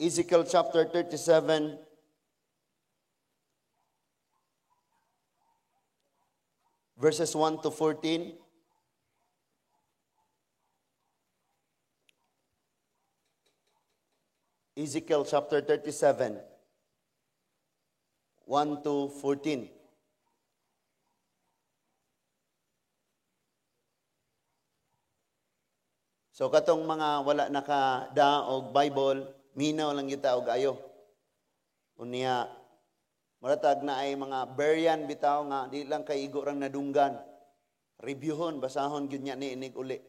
Ezekiel chapter 37, verses 1 to 14. Ezekiel chapter 37, 1 to 14. So katong mga wala nakada og Bible, minaw lang kita og ayo. Unya maratag na ay mga Berean bitaw nga di lang kay igo rang nadunggan. Reviewhon, basahon gyud nya ni inig uli.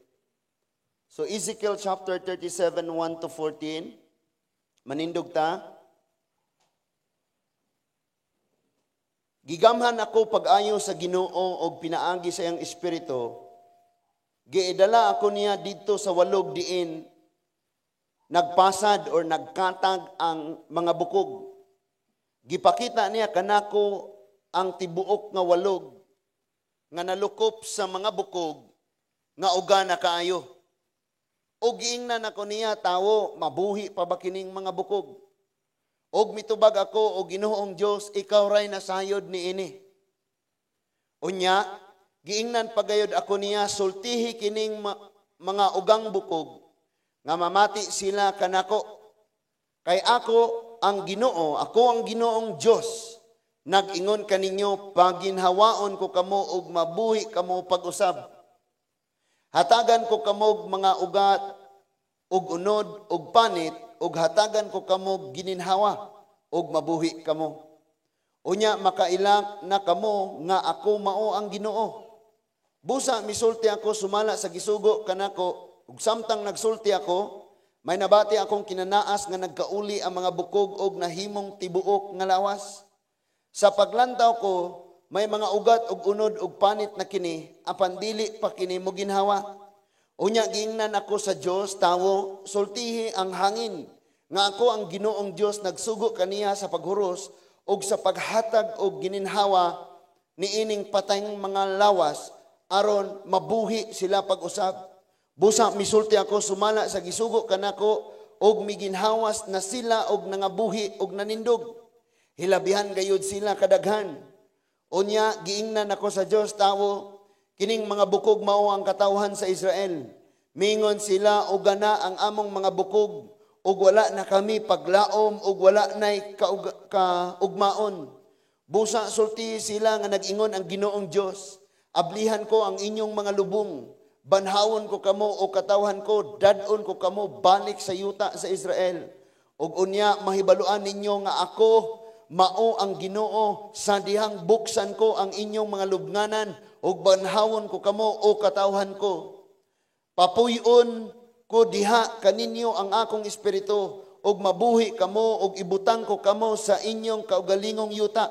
So Ezekiel chapter 37, 1 to 14. Manindog ta. Gigamhan ako pag-ayo sa Ginoo og pinaagi sa iyang espiritu. Giidala ako niya dito sa walog diin nagpasad or nagkatag ang mga bukog. Gipakita niya kanako ang tibuok nga walog nga nalukop sa mga bukog nga uga na kaayo. Og giingnan ako niya tawo mabuhi pa ba kining mga bukog. Og mitubag ako og Ginoong Dios ikaw ray nasayod niini. Unya giingnan pagayod ako niya sultihi kining mga ugang bukog nga mamati sila kanako. Kay ako ang Ginoo, ako ang Ginoong Dios. Nag-ingon kaninyo paginhawaon ko kamo og mabuhi kamo pag-usab. Hatagan ko kamo mga ugat og unod og panit og hatagan ko kamo gininhawa og mabuhi kamo. Unya makailak na kamo nga ako mao ang Ginoo. Busa misulti ako sumala sa gisugo kanako ug samtang nagsulti ako may nabati akong kinanaas nga nagkauli ang mga bukog og nahimong tibuok nga lawas. Sa paglantaw ko may mga ugat og unod og panit na kini apan dili pa kini mo ginhawa. Unya giingnan ako sa Dios tawo sultihi ang hangin nga ako ang Ginoong Dios nagsugo kaniya sa paghuros og sa paghatag og gininhawa niining patayng mga lawas aron mabuhi sila pag-usab. Busa misulti ako sumala sa gisugo kanako og miginhawas na sila og nangabuhi og nanindog. Hilabihan gayud sila kadaghan. Unya giingnan ako sa Dios tawo kining mga bukog mao ang katawhan sa Israel. Mingon sila og gana ang among mga bukog ug wala na kami paglaom ug wala nay kaugmaon. Busa sulti sila nga nag-ingon ang Ginoong Dios. Ablihan ko ang inyong mga lubong. Banhawon ko kamo o katawhan ko, dadon ko kamo balik sa yuta sa Israel. Ug unya mahibaluan ninyo nga ako mao ang Ginoo sa dihang buksan ko ang inyong mga lubnganan ug banhawon ko kamo o katawhan ko. Papuyon ko diha kaninyo ang akong espiritu ug mabuhi kamo ug ibutang ko kamo sa inyong kaugalingong yuta.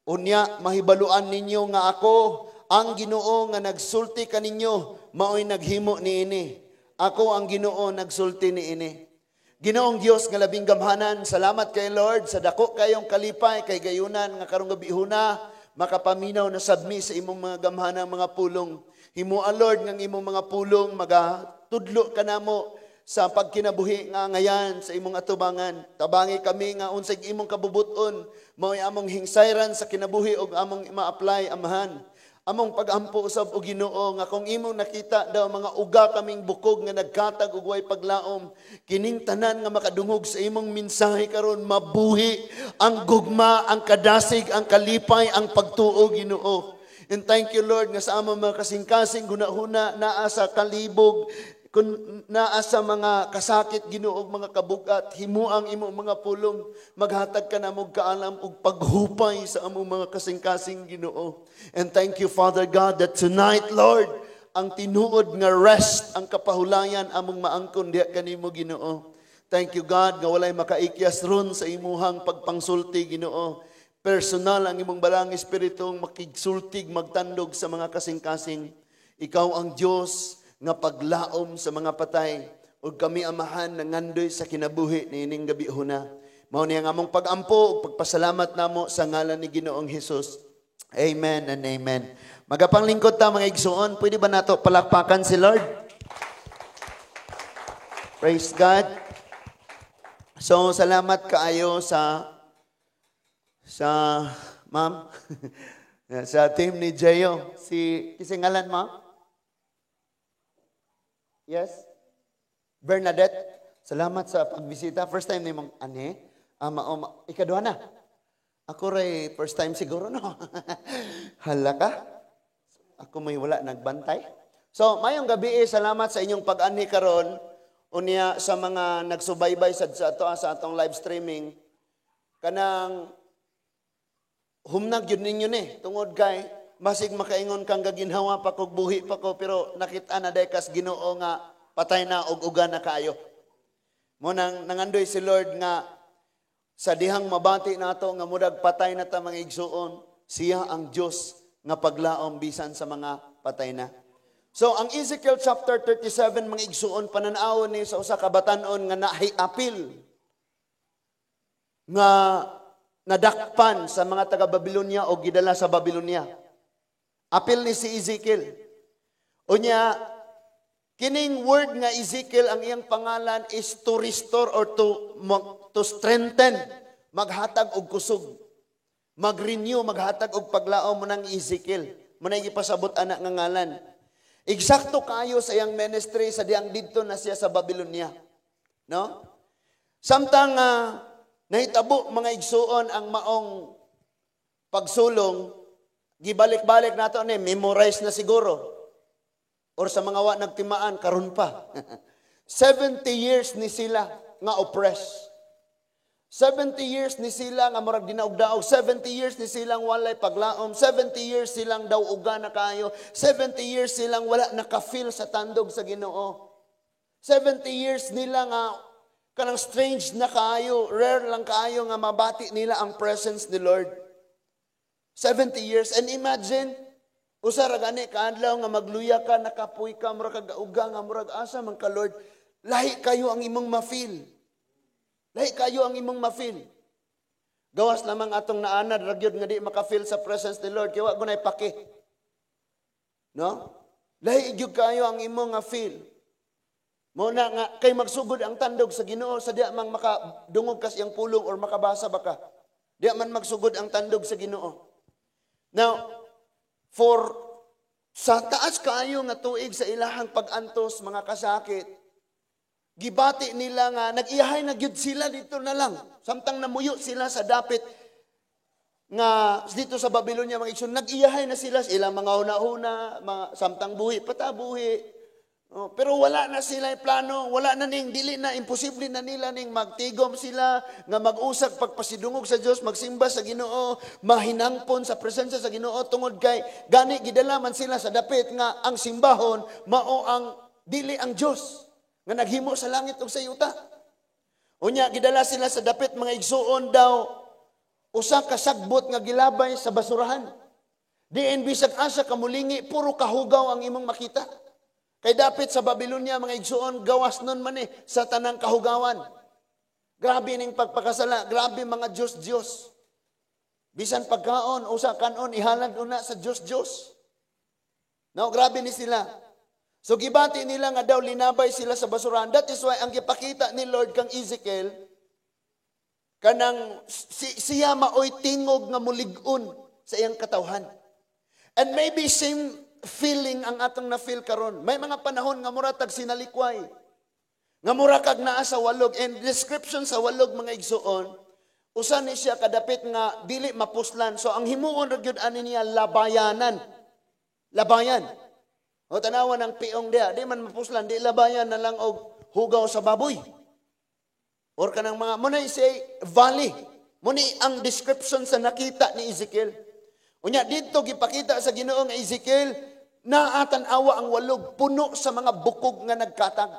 Unya mahibaluan ninyo nga ako ang Ginoo nga nagsulti kaninyo mao'y naghimo niini. Ako ang Ginoo nagsulti niini. Ginoong Dios nga labing gamhanan, salamat kay Lord sa dako kayong kalipay kay gayunan nga karong gabihuna makapaminaw na sabmi sa imong mga gamhanang mga pulong. Himoa Lord nga imong mga pulong magatudlo kanamo sa pagkinabuhi nga ngayan sa imong atubangan. Tabangi kami nga unsay imong kabubuton mao'y among hingsayran sa kinabuhi ug among ma-apply amahan. Among pag-ampo usab og Ginoo nga kung imong nakita daw mga uga kaming bukog nga nagkatag ug way paglaom kining tanan nga makadungog sa imong mensahe karon mabuhi ang gugma, ang kadasig, ang kalipay, ang pagtuo Ginoo. And thank you Lord nga sa among mga kasing-kasing hunahuna naa sa kalibog kun naa sa mga kasakit Ginoo ug mga kabugat himuang imong mga pulong maghatag ka namo kaalam ug paghupay sa among mga kasing-kasing Ginoo. And thank you Father God that tonight Lord ang tinuod nga rest ang kapahulayan among maangkon diha kanimo Ginoo. Thank you God nga walay makaikyas ron sa imuhang pagpangsulti Ginoo. Personal ang imong balang espiritong makigsultig magtandog sa mga kasing-kasing. Ikaw ang Dios nga paglaom sa mga patay ug kami amahan nga ngandoy sa kinabuhi niining gabihuna. Mao ni ang among pag-ampo ug pagpasalamat namo sa ngalan ni Ginoong Hesus. Amen and amen. Magapanglingkod ta mga igsuon, pwede ba nato palakpakan si Lord? Praise God. So salamat kaayo sa ma'am sa team ni Jayo. Si kisingalan mo? Yes? Bernadette, salamat sa pagbisita. First time ni mong ikaduha na. Ako ray first time siguro no. Hala ka? Ako may wala nagbantay. So, mayong gabi salamat sa inyong pag-anhi karon unya sa mga nagsubaybay sa atong live streaming. Kanang humnag yun ninyo ni tungod kay masig makaingon kang gaginhawa pa kog buhi pa ko pero nakita na kas Ginoo nga patay na og uga na kaayo. Mo nang nangandoy si Lord nga sa dihang mabati nato nga mudag patay na ta mga igsuon, siya ang Dios nga paglaom bisan sa mga patay na. So ang Ezekiel chapter 37 mga igsuon pananawon ni sa usa ka batan-on nga nahiapil nga nadakpan sa mga taga Babylonia o gidala sa Babylonia. Apil ni si Ezekiel. Unya kining word nga Ezekiel ang iyang pangalan is to restore or to strengthen, maghatag og kusog, mag-renew, maghatag og paglaom mo ng Ezekiel. Muna ipasabot anak nga ngalan. Eksakto kayo sa iyang ministry sa diyang didto na siya sa Babylonia. No? Samtang nahitabo mga igsuon ang maong pagsulong, gibalik-balik nato ni memorize na siguro. Or sa mga wa nagtimaan karon pa. 70 years ni sila nga oppress. 70 years ni sila nga murag dinaog-daog. 70 years ni silang walay paglaom. 70 years silang daw uga na kayo. 70 years silang wala naka-feel sa tandog sa Ginoo. 70 years nila nga kanang strange na kayo, rare lang kayo nga mabati nila ang presence ni Lord. 70 years. And imagine, usara gani kaadlaw nga magluya ka, nakapuy ka, murag kagauga nga murag asa man ka Lord. Lahi kayo ang imong ma-feel. Lahi kayo ang imong ma-feel. Gawas lamang atong naanad ragyod nga di maka-feel sa presence ni Lord kay wa gunay paki. No? Lahi gyud kayo ang imong ma-feel. Mo na nga kay magsugod ang tandog sa Ginoo sa diya mang makadungog kas iyang pulong or makabasa ba ka. Diya man magsugod ang tandog sa Ginoo. Now, sa taas kayo nga tuig sa ilahang pag-antos mga kasakit, gibati nila nga nag-iyahay na gyud sila dito na lang. Samtang namuyo sila sa dapit nga dito sa Babylonia mga igsoon, nag-iyahay na sila sa ilang mga huna-huna, samtang buhi patabuhi. Pero wala na sila plano, wala na ning dili na imposible na nila ning magtigom sila nga mag-usag pagpasidungog sa Dios, magsimba sa Ginoo, mahinangpon sa presensya sa Ginoo tungod kay gani gidala man sila sa dapit nga ang simbahon mao ang dili ang Dios nga naghimo sa langit ug sa yuta. Unya gidala sila sa dapit mga igsuon daw usa ka sagbot nga gilabay sa basurahan. Diin bisag asa ka mulingi puro kahugaw ang imong makita. Kay dapit sa Babylonia mga igsuon gawas nun man sa tanang kahugawan. Grabe ning pagpakasala, grabe mga Diyos. Bisan pagkaon, usa kanon ihalad una sa Diyos. No, grabe ni sila. So gibati nila nga daw linabay sila sa basurahan. That is why ang gipakita ni Lord kang Ezekiel kanang siya maoy tingog nga mulig-on sa iyang katawhan. And maybe same feeling ang atong na-feel karon. May mga panahon nga mura tag sinalikway. Nga mura kag naa sa walog. And description sa walog mga igsuon, usa ni siya kadapit nga dili mapuslan. So ang himuon ra gyud ani niya labayanan. Labayan. O tanawan ang piong dia, di man mapuslan, di labayan na lang og hugaw sa baboy. Or kanang mga munay say valley. Muni ang description sa nakita ni Ezekiel. Unya dito gipakita sa Ginoo nga Ezekiel naatan-awa ang walog puno sa mga bukog nga nagkatag.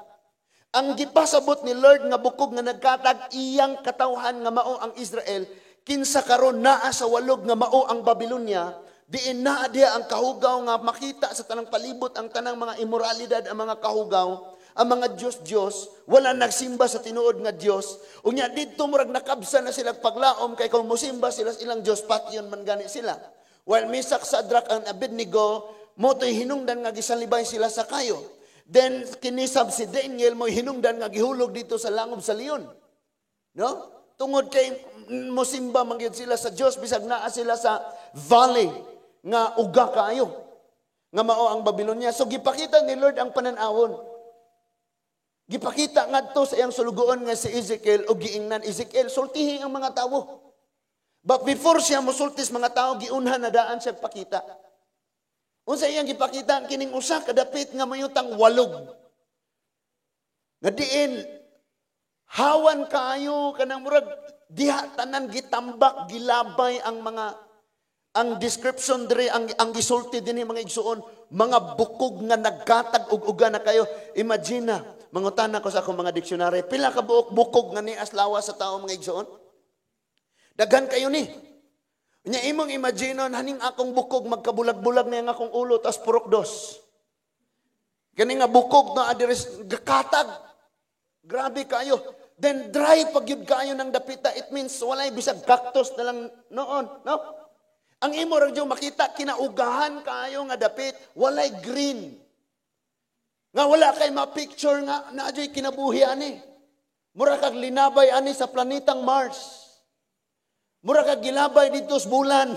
Ang gipasabot ni Lord nga bukog nga nagkatag iyang katawhan nga mao ang Israel kinsa karon naa sa walog nga mao ang Babylonia diin naa diha ang kahugaw nga makita sa tanang palibot ang tanang mga immoralidad ang mga kahugaw ang mga Diyos wala nagsimba sa tinuod nga Dios unya didto murag nakabsa na sila paglaom kay kung mosimba sila sa ilang Dios patyon man gani sila. While Misak, Sadrak, and Abednego, mo'y hinungdan nga gisalibay sila sa kayo. Then, kinisab si Daniel, mo'y hinungdan nga gihulog dito sa langob sa leon. No? Tungod kay mosimba man gyud sila sa Dios bisag naa sila sa valley nga uga kaayo. Nga mao ang Babylonia. So gipakita ni Lord ang pananawon. Gipakita ngadto sa iyang sulugoon nga si Ezekiel o giingnan Ezekiel sultihi ang mga tawo. But before siya mosultis mga tao giunhan na daan siya pakita. Unsa iyang gipakita kining usa ka dapit nga mayutang walog. Nga diin hawan kaayo kanang murag diha tanan gitambak gilabay ang description diri ang gisulti dinhi mga igsuon mga bukog nga nagkatag og uga na kayo. Imagine na mangutan ko sa akong mga diksyonaryo pila ka buok bukog nga nias lawas sa tao mga igsuon. Daghan kayo ni. Nya imong imagineon haning akong bukog magkabulag-bulag na yung akong ulo tas purok dos. Kani nga bukog na adires gakatag. Grabe kayo. Then dry pag yun kayo ng dapita, it means walay bisag cactus na lang noon, no? Ang imo ra jud makita kinaugahan kayo nga dapit, walay green. Nga wala kay ma-picture nga naadyoy kinabuhi ani. Mura kag linabay ani sa planetang Mars. Mura kag gilabay dito sa bulan.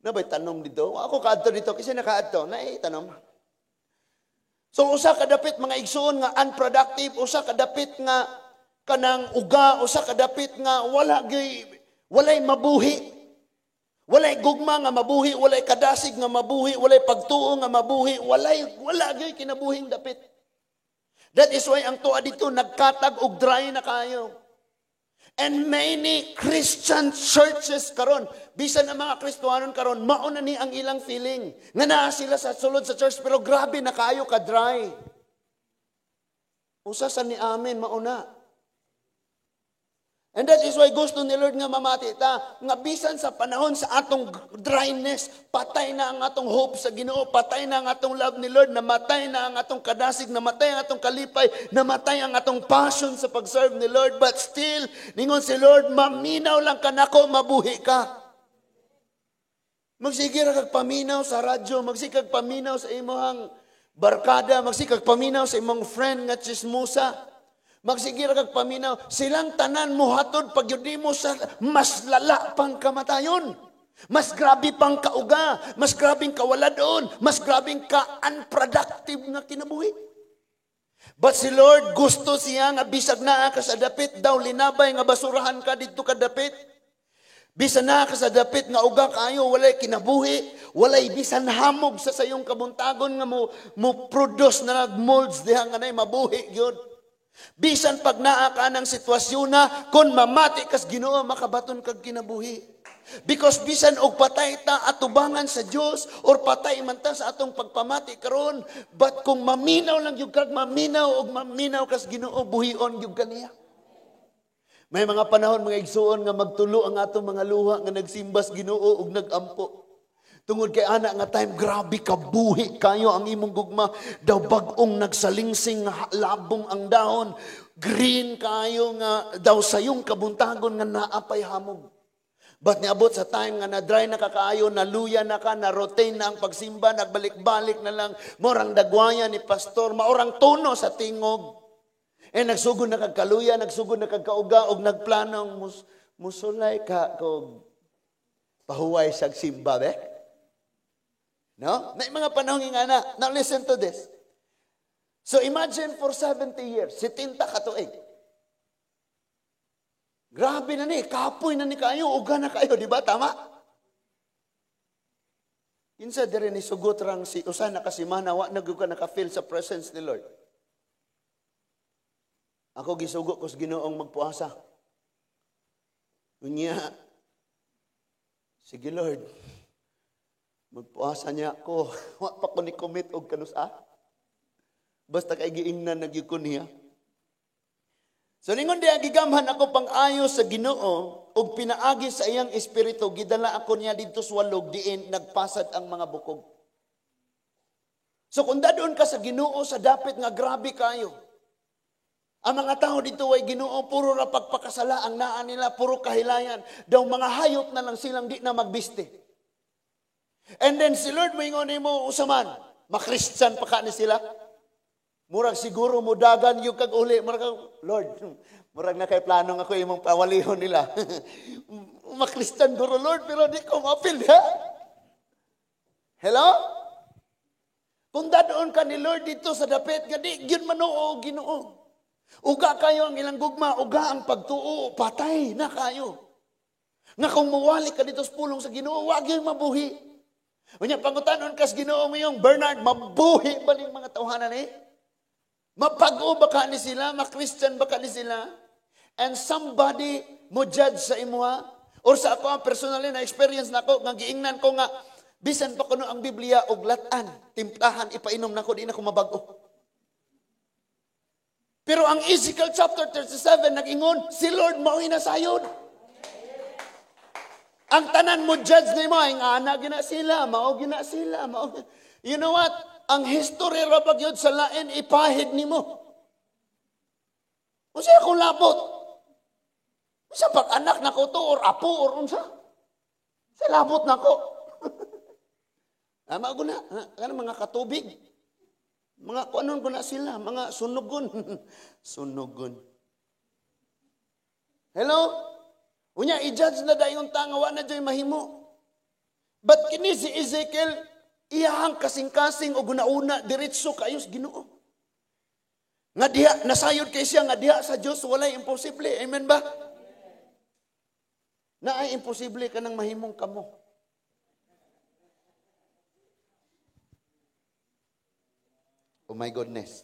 Nabay tanom dito. Ako kaadto dito kasi nakaadto, naay tanom. So usa ka dapit mga igsoon nga unproductive, usa ka dapit nga kanang uga, usa ka dapit nga walay mabuhi. Walay gugma nga mabuhi, walay kadasig nga mabuhi, walay pagtuo nga mabuhi, wala gyud kinabuhing dapit. That is why ang tuwa dito nagkatag og dry na kayo. And many Christian churches karon, bisan ang mga Kristohanon karon, mao na ni ang ilang feeling. Nga naa sila sa sulod sa church pero grabe na kayo ka dry. Usa sa ni amen mao na. And that is why gusto ni Lord nga mamati ta, nga bisan sa panahon sa atong dryness, patay na ang atong hope sa Ginoo, patay na ang atong love ni Lord, namatay na ang atong kadasig, namatay ang atong kalipay, namatay ang atong passion sa pag-serve ni Lord, but still, ningon si Lord, maminaw lang ka nako, mabuhi ka. Magsigir kag paminaw sa radyo, magsikag paminaw sa imong barkada, magsikag paminaw sa imong friend nga chismosa. Magsigir kag paminaw, silang tanan mo hatod pag yun mo sa mas lala pang kamatayon. Mas grabe pang kauga, mas grabing kawaladon, mas grabing ka-unproductive nga kinabuhi. But si Lord gusto siya nga bisag naa ka sa dapit, daw linabay nga basurahan ka dito ka dapit. Bisan naa ka sa dapit nga uga kayo, walay kinabuhi, walay bisan hamog sa sayong kabuntagon nga mo produce na nag-molds diha nga nay mabuhi gyud. Bisan pag naa ka ng sitwasyon na kung mamati kas Ginoo makabaton kag kinabuhi. Because bisan og patay ta atubangan sa Dios or patay man ta sa atong pagpamati karon, but kung maminaw lang gyud kag maminaw kas Ginoo buhion gyud kaniya. May mga panahon mga igsuon nga magtulo ang atong mga luha nga nagsimbas Ginoo ug nagampo. Tungod kay ana nga time, grabe kabuhi kayo ang imong gugma. Daw bagong nagsalingsing nga labong ang dahon. Green kayo nga daw sayong kabuntagon nga naapay hamog. But niabot sa time nga na-dry na kakaayo, naluya na ka, na-rotain na ang pagsimba, nagbalik-balik na lang. Morang dagwaya ni pastor, maorang tono sa tingog. Nagsugod na kagkaluya, nagsugod na kagkauga, og nagplanong musulay ka kog pahuway sa simba, No? May mga panahon nga na. Now listen to this. So imagine for 70 years, 70 katuig. Grabe na ni, kapoy na ni kayo, uga na kayo, di ba? Tama? Kinsa dire ni sugot rang si usa na kasimana, wa na gyud ka naka-feel sa presence ni Lord. Ako gisugo ko sa Ginoong magpuasa. Unya, sige Lord, magpuasa niya ako. Wa pa ko ni commit og kanusa. Basta kay giingnan nagyud ko niya. So ningon diha gigamhan ako pang-ayo sa Ginoo ug pinaagi sa iyang espiritu gidala ako niya didto sa walog diin nagpasad ang mga bukog. So kung dadon ka sa Ginoo sa dapit nga grabe kayo. Ang mga tao dito ay Ginoo puro ra pagpakasala ang naa nila puro kahilayan. Daw mga hayop na lang silang di na magbiste. And then si Lord moingon nimo usaman, ma-Christian pa ka ni sila. Murag siguro mudagan yung kag uli, murag Lord, Murag na kay planong ako imong pawalihon nila. Makristan guro Lord, pero di ko ma-feel ha. Hello? Kung dadoon ka ni Lord dito sa dapit, gadi, yun manoo, Ginoo. Uga kayo ang ilang gugma, uga ang pagtuo, patay na kayo. Nga kung mawali ka dito sa pulong sa Ginoo, wag yung mabuhi. Unya, pangutanon kas Ginoo mo yung Bernard, mabuhi ba ng mga tawhanan eh? Mapag-o ba ka ni sila? Ma-Christian ba ka ni sila? And somebody mo judge sa imuha? Or sa ako, personally na experience na ako, nga giingnan ko nga, bisan pa kuno ang Biblia og latan, timplahan, ipainom na ko, di na ko mabago. Pero ang Ezekiel chapter 37, nag-ingon, si Lord mao'y nasayod. Ang tanan mo judge ni mo, ay nga na gina sila, mao gina sila, mao. You know what? Ang history rabag yun sa lain, ipahid ni mo. Unsa akong labot? Unsa pag-anak na ko to, or apo, or unsa? Sa labot na ko. Ama ko na, mga katubig. Mga kuanon ko na sila, mga sunugon. Sunugon. Hello? Unya, i-judge na dayon tangawa na dyan mahimo. But kini si Ezekiel, iyahang kasing-kasing o gunauna, diretso kayos Ginoo. Nga diha, nasayod kay siya, nga diha sa Diyos, walay imposible. Amen ba? Na ay imposible ka ng mahimong kamo. Oh my goodness.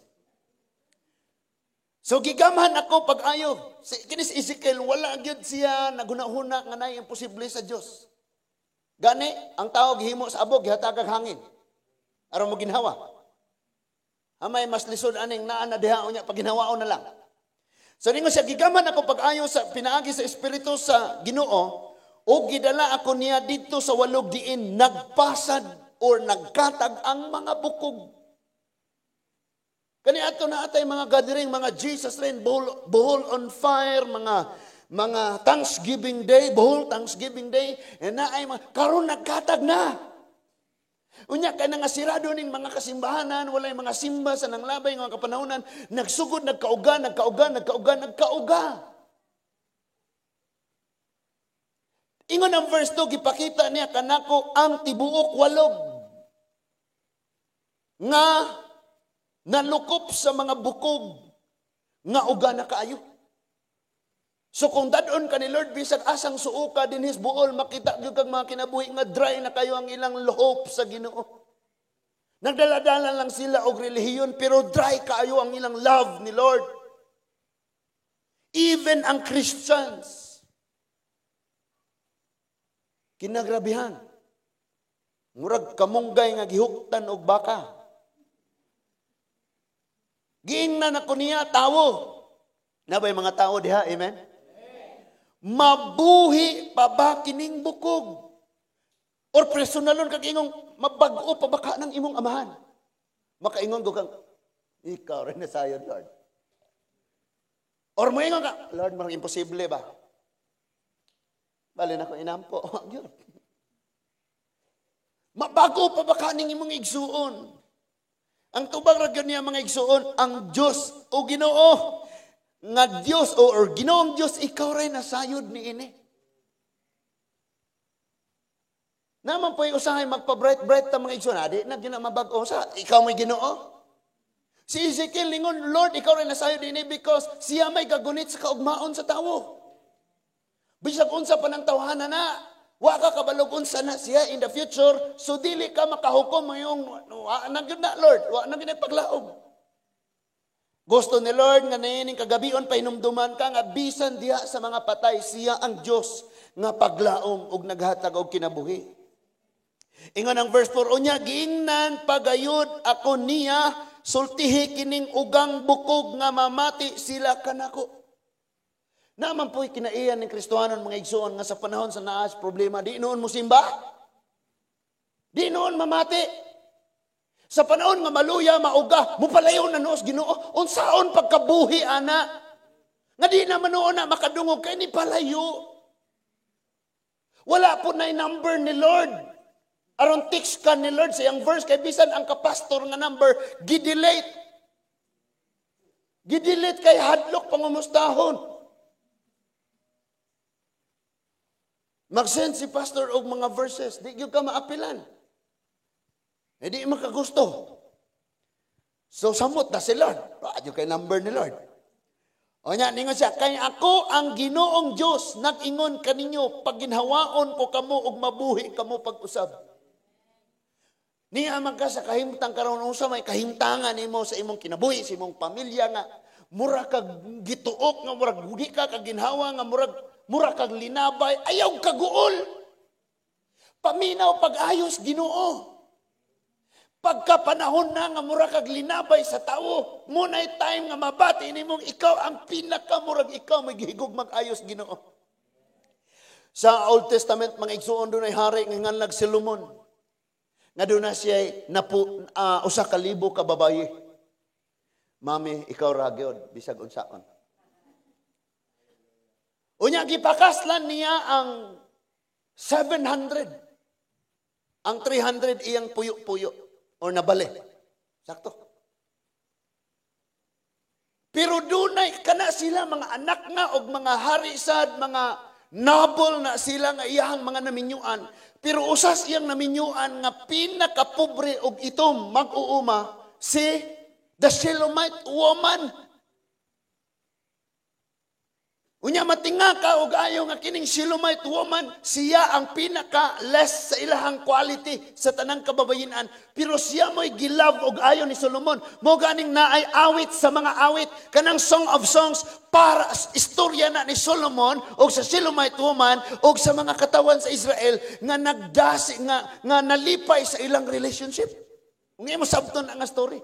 So gigamhan ako pag-ayo. Kini si Ezekiel, wala gyud siya nagunahuna nga nay imposible sa Dios. Gani, ang tao gihimo sa abog, gihatag og hangin. Aron mo ginhawa. Amay mas lisod aning naa na diha unya pag ginhawaon na lang. So ningon siya, gigamhan ako pag-ayo sa pinaagi sa espiritu sa Ginoo, o gidala ako niya dito sa walog diin nagpasad or nagkatag ang mga bukog. Kani ato na atay mga gathering, mga Jesus Rain, buhol on fire, mga Thanksgiving Day, buhol Thanksgiving Day, na ay karon nagkatag na. Unya kay nga sirado ning mga kasimbahanan, walay mga simba sa nanglabay nga kapanahonan, nagsugod nagkauga. Ingon ang verse 2, gipakita niya kanako ang tibuok walog nga nalukop sa mga bukog nga uga na kaayo. So kung dadon ka ni Lord, bisag asang suuka din his buol, makita gyud kag mga kinabuhi nga dry na kayo ang ilang lohop sa Ginoo. Nagdaladala lang sila og relihiyon, pero dry kaayo ang ilang love ni Lord. Even ang Christians, kinagrabihan. Murag kamunggay nga gihuktan og baka. Giingnan ako niya, tawo. Nabay mga tao diha, amen? Mabuhi pa ba kining bukog? Or personalon kag ingong mabag-o pa ba ka ng imong amahan? Makaingon ko kang, ikaw rin na sayo, Lord. Or mo ingon ka, Lord, marang imposible ba? Bali na ko inampo. Mabago pa ba ka ng imong igsuon? Ang tubag ra gyud niya mga igsuon, ang Dios o Ginoo nga Dios or Ginoong Dios, ikaw ray nasayod niini. Naman po usahay magpa-bright ta mga igsuon, adi na gyud na mabag-o sa ikaw may Ginoo. Si Ezekiel lingon, Lord, ikaw ray nasayod niini because siya may gagunit sa kaugmaon sa tawo. Bisag unsa pa nang tawhana na, wa ka kabalog unsa na siya in the future, so dili ka makahukom mayong nagyud na Lord, wa na gyud paglaom. Gusto ni Lord nga niining kagabion pahinumduman ka nga bisan diha sa mga patay, siya ang Dios nga paglaom ug naghatag og kinabuhi. Ingon ang verse 4, unya giingnan pagayud ako niya, sultihi kining ugang bukog nga mamati sila kanako. Naman po'y kinaiyan ng Kristohanon mga igsuon nga sa panahon sa naas problema, di noon mo simba? Di noon mamati? Sa panahon nga maluya, mauga, mupalayo na noos Ginoo, unsaon pagkabuhi, ana? Nga di naman noon na makadungog kay ni palayo. Wala po na number ni Lord. Aron text ka ni Lord sa iyang verse, kay bisan ang kapastor nga number, gidelete. Gidelete kay hadlok pangumustahon. Mag-send si pastor og mga verses, di gyud ka maapilan. Di makagusto. So samot na si Lord. Radyo kay number ni Lord. O nya, ningon siya, kay ako ang Ginoong Diyos, nag-ingon kaninyo, pagginhawaon ko kamo og mabuhi kamo pag-usab. Niya man ka sa kahimtang karon unsa may kahimtangan nimo sa imong kinabuhi, sa imong pamilya nga mura kag gituok nga murag di ka kag ginhawa nga mura kag linabay, ayaw kaguol. Paminaw pag-ayos Ginoo. Pagkapanahon na nga mura kag linabay sa tao, muna'y time nga mabati nimong ikaw ang pinakamurag, ikaw may gihigog mag-ayos Ginoo. Sa Old Testament, mga igsuon doon ay hari nga nganlag Solomon. Nga doon na siya usa ka libo ka babayi. Mami, ikaw ragyod, bisag unsaon. Unya gipakaslan niya ang 700. Ang 300 iyang puyo-puyo. O nabali. Sakto. Pero dunay kana sila mga anak nga og mga hari sad, mga noble na sila nga iyang mga naminyuan. Pero usas iyang naminyuan nga pinakapobre og itom mag-uuma si the Shulamite woman. Unya matinga ka og ayo nga kining Shulamite woman, siya ang pinaka-less sa ilahang quality sa tanang kababayenan. Pero siya mo'y gilove og ayo ni Solomon. Mo ganing naay awit sa mga awit, kanang Song of Songs para istorya na ni Solomon og sa Shulamite woman og sa mga katawan sa Israel nga nagdasi nga nalipay sa ilang relationship. Ug imo sabton ang story.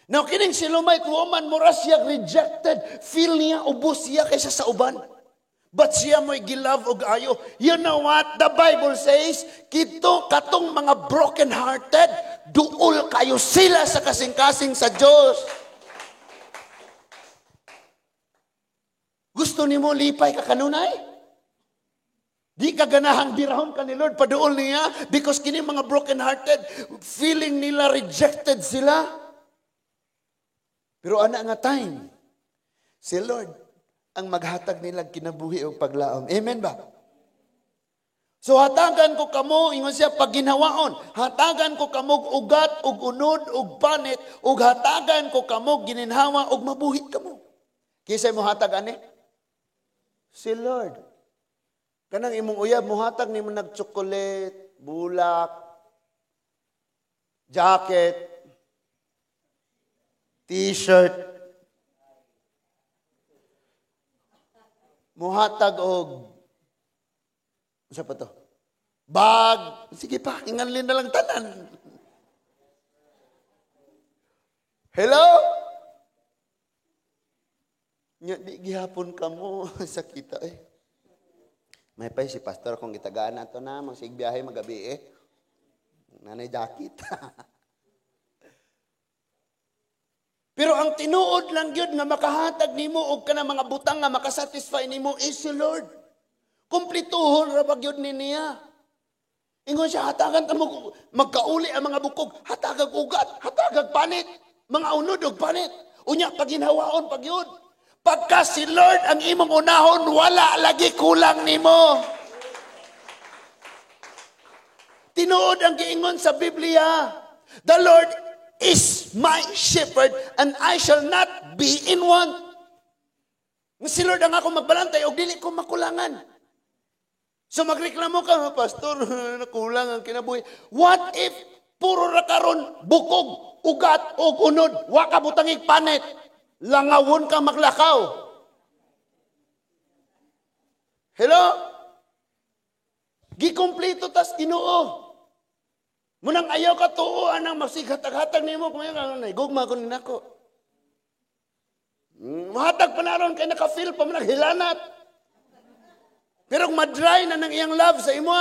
Now, kining Shulamite woman, mura siya rejected. Feel niya, ubos siya kaysa sa uban. But siya mo'y gilove og ayo. You know what? The Bible says, katong mga broken-hearted, duol kayo sila sa kasing-kasing sa Diyos. Gusto ni mo lipay ka kanunay? Di ka ganahang birahon ka ni Lord, paduol niya, because kining mga broken-hearted, feeling nila rejected sila. Pero ana nga time, si Lord ang maghatag nila kinabuhi o paglaom. Amen ba? So hatagan ko kamo, ingon siya, pagginhawaon. Hatagan ko kamo ugat, ug unod, ug panit, ug hatagan ko kamo gininhawa, ug mabuhit kamo. Kisay mo hatag ani? Si Lord. Kanang imong uyab, muhatag nimo nag-chocolate, bulak, jacket, T-shirt, muhatag og sa pa to? Bag. Sige pa, inganlin na lang tanan. Hello? Nya di gihapon kamo sa kita eh. May pa si pastor kung gitagaan nato na magsigbiyahe magabi eh. Nanay jacket. Pero ang tinuod lang yun nga makahatag nimo og kana mga butang nga makasatisfy nimo is si Lord. Kumplituhon ra bagyod ni niya. Ingon siya, hatagan kamo magkauli ang mga bukog, hatagag ugat, hatagag panit, mga unod og panit. Unya paginhawaon pagyud. Pagka si Lord ang imong unahon, wala lagi kulang nimo. Tinuod ang giingon sa Biblia. The Lord is my shepherd and I shall not be in want. Si Lord ang ako magbalantay o dili ko makulangan. So magreklamo ka, pastor, nakulang ang kinabuhi. What if puro ra karon bukog, ugat o unod, wa ka butangig panit, langawon ka maglakaw. Hello? Gikompleto tas Ginoo. Munang ayaw ka tuuan ang masighatag-hatag nimo kung yan, gugma ko ninako. Mahatag pa naron kay naka-feel pa man naghilanat. Pero kung madry na ng iyang love sa imo,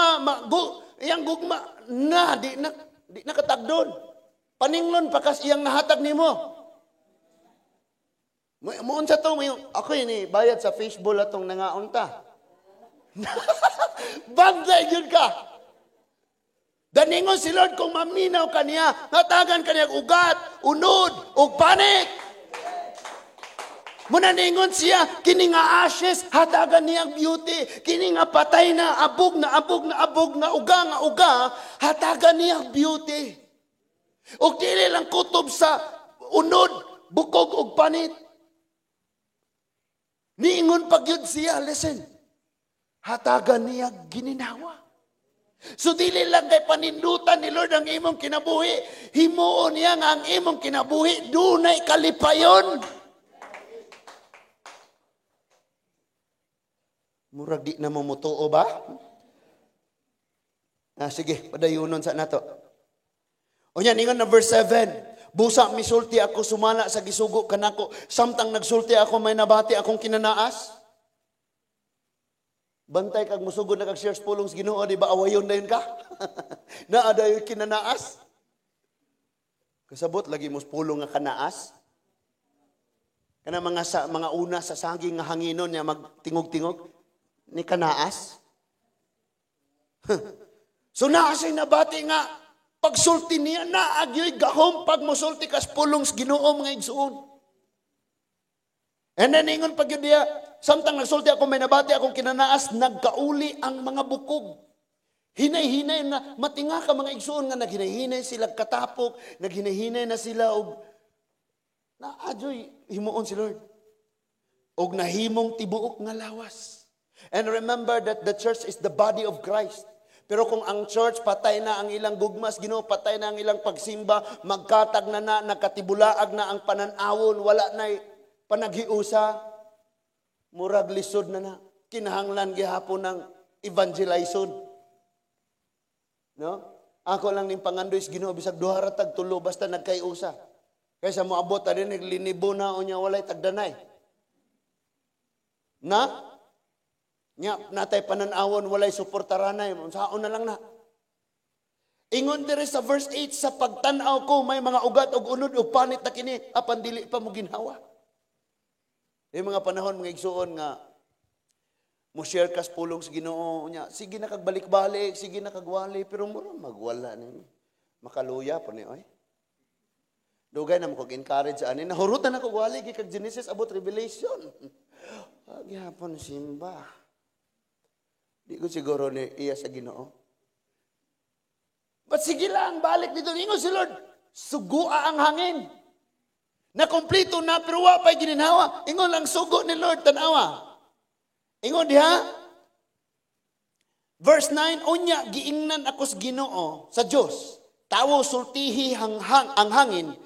iyang gugma na di nakatagdon. Paninglon pakas iyang nahatag nimo. Muon sa to, ako ini bayad sa fishbowl atong nangaon ta. Bagay yun ka. Daningon si Lord kung maminaw kaniya, hatagan kaniya ugat, unod, ug panit. Munaningon siya, kini nga ashes, hatagan niyang beauty. Kini nga patay na, abog na, abog na, abog na, uga nga, uga, hatagan niyang beauty. O dili lang kutob sa unod, bukog og panit. Niingon pag yun siya, listen, hatagan niya gininawa. So dili lang kay panindutan ni Lord ang imong kinabuhi, himuon niya nga ang imong kinabuhi, dunay kalipayon. Murag di na mamutuo ba? Sige, padayunon sa nato. O yan, ingon na verse 7. Busa misulti ako, sumala sa gisugo kanako, samtang nagsulti ako, may nabati akong kinanaas. Bantay kag musugod na kag shares pulong sa Ginoo, di ba awayon dayon ka? Naada yung kinanaas. Kasabot lagi mo pulong nga kanaas. Kana mga una sa saging nga hanginon niya magtingog-tingog ni kanaas. So naa siya nabati nga pagsulti niya na agyoy gahom pag mosulti kas pulong sa Ginoo mga igsuon. And then ingon pag yun diya, samtang nagsulti ako, may nabati akong kinanaas, nagkauli ang mga bukog. Hinay-hinay na, matinga ka mga igsuon nga, naghinay-hinay sila katapok, naghinay-hinay na sila, og na-adyoy, himuon si Lord. Og nahimong tibuok nga lawas. And remember that the church is the body of Christ. Pero kung ang church, patay na ang ilang gugmas, Ginoo, patay na ang ilang pagsimba, magkatag na nakatibulaag na ang pananawon, wala na panaghiusa, murag lisod na kinahanglan gihapon ng evangelization. No? Ako lang ning pangandoy sa Ginoo bisag duha ra tag tulo basta nagkayusa. Kaysa moabot ta din naglinibo na unya walay tagdanay. Na? Nya natay pananawon walay suportaranay, unsaon na lang na. Ingon diri sa verse 8, sa pagtan-aw ko may mga ugat og unod og panit na kini apan dili pa mo ginhawa. Yung mga panahon, mga igsuon nga, mo share kas pulong sa Ginoo niya, sige na kagbalik-balik, sige na kagwali, pero mura magwala ni makaluya po ni oy. Dugay na mo kog-encourage ani, nahurutan ako wali kag Genesis about Revelation. Agyapon simba. Di ko siguro ni iya sa Ginoo. But sige lang, balik dito. Ingon si Lord, sugua ang hangin. Na kompleto na pero wa pay gininhawa. Ingon lang sugo ni Lord tanawa. Ingon diha. Verse 9, unya giingnan ako sa Ginoo sa Dios. Tawo sultihi ang hangin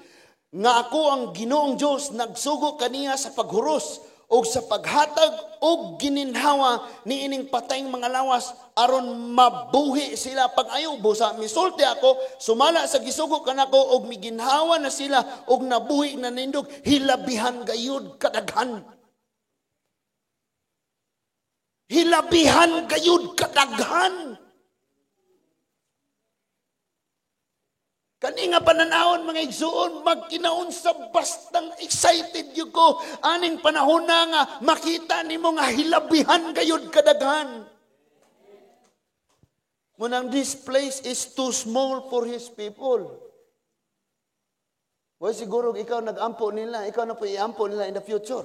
nga ako ang Ginoong Dios nagsugo kaniya sa paghuros o sa paghatag o gininhawa ni ining patayng mga lawas aron mabuhi sila pag ayaw busa misulti ako sumala sa gisugo kanako og miginhawa na sila og nabuhi na nindog hilabihan gayud kadaghan. Hilabihan gayud kadaghan. Kani nga pananawon mga igsuon, magkinaon sa bastang excited yun ko. Aning panahon na nga, makita ni mo nga hilabihan gayud kadaghan. Munang this place is too small for His people. Well, siguro ikaw nag-ampo nila, ikaw na po i-ampo nila in the future.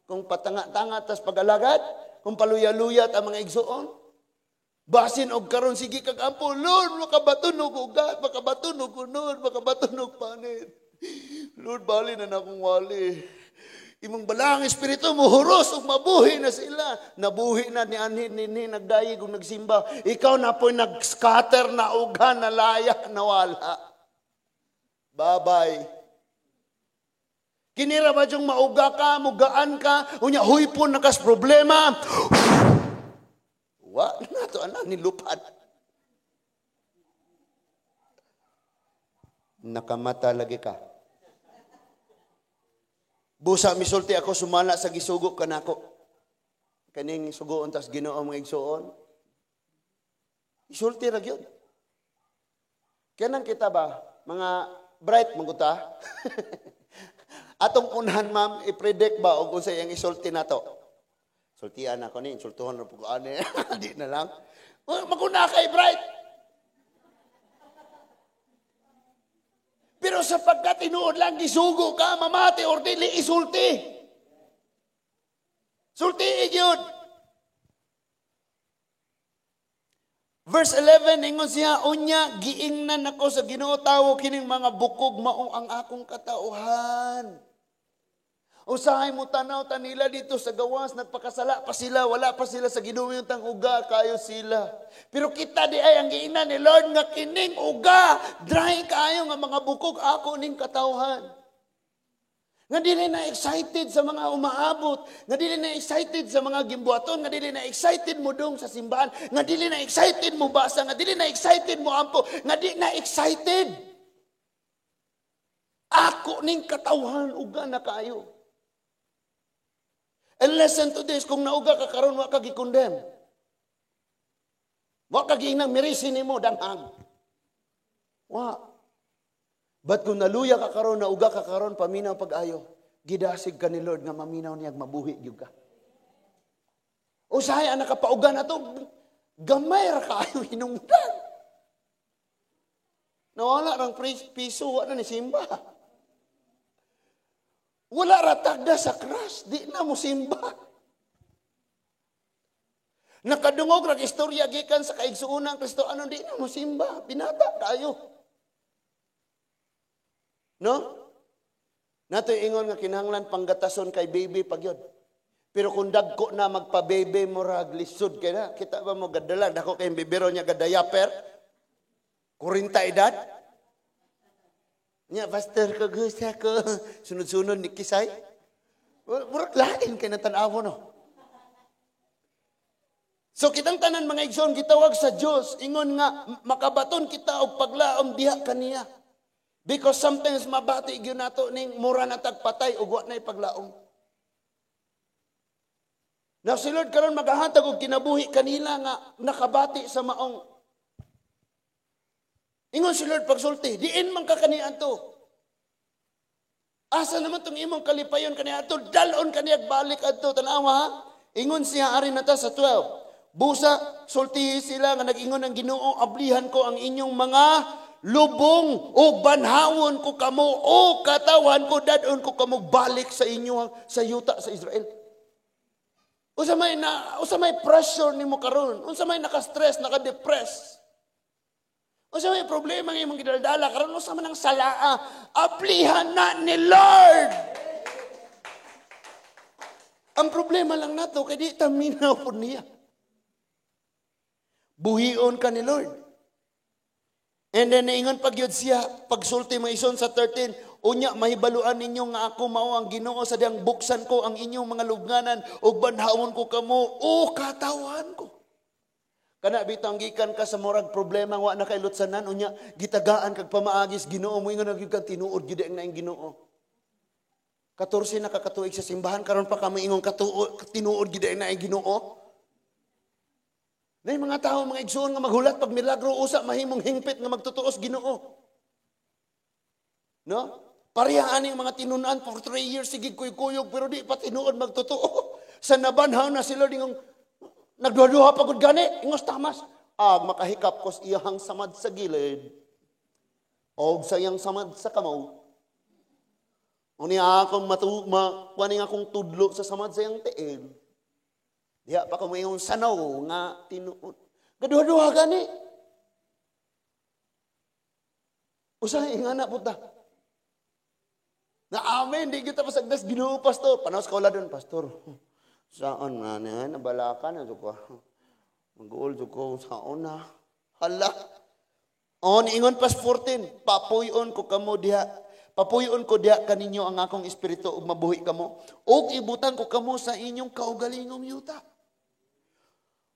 Kung patanga-tanga tas pag-alagad, kung paluya-luya ang mga igsuon, basin og karon sige kag ampo, Lord, makabaton og ugat, makabaton og unod, makabaton og panit. Lord, bali na akong wali. Imong balang espiritu mo huros og mabuhi na sila. Nabuhi na ni anhin ni nagdayeg og nagsimba. Ikaw na po'y nag-scatter na ugan na laya nawala. Bye-bye. Kinira ba diyong mauga ka, mugaan ka, unya huypon nakas problema. Wa na to anak nilupad. Nakamata lagi ka. Busa misulti ako sumala sa gisugo kanako. Kaning sugoon tas Ginoo mga igsuon. Isulti ra gyud. Kanang kita ba mga bright maguta? Atong unhan ma'am i-predict ba og unsay ang isulti nato? Sultian ako ni, insultuhan na po ko ani. Di na lang. Maguna kay bright. Pero sapagkat tinuod lang gisugo ka, mamati or dili isulti. Sulti gyud. Verse 11, ingon siya, unya, giingnan ako sa Ginoo tawo kining mga bukog mao ang akong katauhan. Usahay mo tanaw tanila dito sa gawas, nagpakasala pa sila, wala pa sila sa Ginoo yung uga, kayo sila. Pero kita di ay ang giingnan ni Lord nga kining uga, dry kayo nga mga bukog ako ning katauhan. Nga dili na excited sa mga umaabot, nga dili na excited sa mga gimbuaton, nga dili na excited mo dong sa simbahan, nga dili na excited mo basa, nga dili na excited mo ampo, nga dili na excited. Ako ning katawhan uga na kayo. And listen to this, kung nauga ka karon wa ka gi-condemn. Wa ka giinang mirisi nimo danghag. Wa. But kung naluya ka karon, nauga ka karon, paminaw pag-ayo, gidasig ka ni Lord nga maminaw niya, mabuhi yung ka. Usahay, anak ka pauga na to, gamay ra kayo hinungdan. Nawala ng piso, wala ni simba. Wala ra tagda sa cross, di na mo simba. Nakadungog ra istorya gikan sa kaigsuunang Kristo, ano di na mo simba, binata kayo. No? Nato ingon nga kinahanglan panggatason kay baby pagyod. Pero kung dagko na magpa-baby mo rag lisod kay na, kita ba mo gadala dako kay bibiro niya gadayaper? 40 edad? Nya pastor ko gusto ko sunod-sunod ni kisay. Murag lain kay natanaw no. So kitang tanan mga igsoon gitawag sa Dios ingon nga makabaton kita og paglaom diha kaniya. Because sometimes mabati gyud nato ning mura na tagpatay ug wa nay paglaom. Now si Lord karon maghahatag og kinabuhi kanila nga nakabati sa maong. Ingon si Lord pagsulti, diin man ka kaniya to. Asa naman tong imong kalipayon kaniya to, dalon kaniya balik adto tanawa ha. Ingon siya ari nata sa 12. Busa sulti sila nga nag-ingon ang Ginoo, ablihan ko ang inyong mga lubong o banhawon ko kamo o katawan ko dadon ko kamo balik sa inyo sa yuta sa Israel. Usa may pressure nimo karon, unsa may naka-stress, naka-depress. Unsa may problema nga imong gidaldala karon, unsa man ang salaa, aplihan na ni Lord. Ang problema lang nato kay di ta minaw pud niya. Buhion ka ni Lord. And then naingon pagyud siya, pagsulti mo ison sa 13, unya mahibaluan ninyo nga ako mao ang Ginoo sa diyang buksan ko ang inyong mga lubnganan ug banhawon ko kamo o katawan ko. Kana bitang gikan ka sa murag problema wa na kay lutsanan unya gitagaan kag pamaagis Ginoo mo ingon gyud kang tinuod gyud ang naing Ginoo. 14 na kakatuig sa simbahan karon pa kamo ingon tinuod gyud ang naing Ginoo. Nay mga tao, mga igsoon nga maghulat pag milagro usa mahimong hingpit nga magtutuos Ginoo. No? Parehaan ang mga tinunan for 3 years sige kuyog pero di pa tinuod magtutuo. Sa nabanhaw na sila dingong nagduha-duha pagod gani, ingos tamas. Makahikap kos iyang samad sa gilid. Og sayang samad sa kamaw. Uni akong kuning akong tudlo sa samad sa iyang tiil. Diya pa ko mo yung sanaw nga tinuod. Gaduha-duha gani. Usahay nga na puta. Na amen, di kita pasagdas Ginoo pastor. Panaos ka wala doon pastor. Saan na niya, nabalakan na ko. Mag-uol ko saan na. Hala. Ingon pas 14, papuyon ko kamo diha. Papuyon ko diha kaninyo ang akong espiritu ug mabuhi kamo. Ug ibutan ko kamo sa inyong kaugalingong yuta.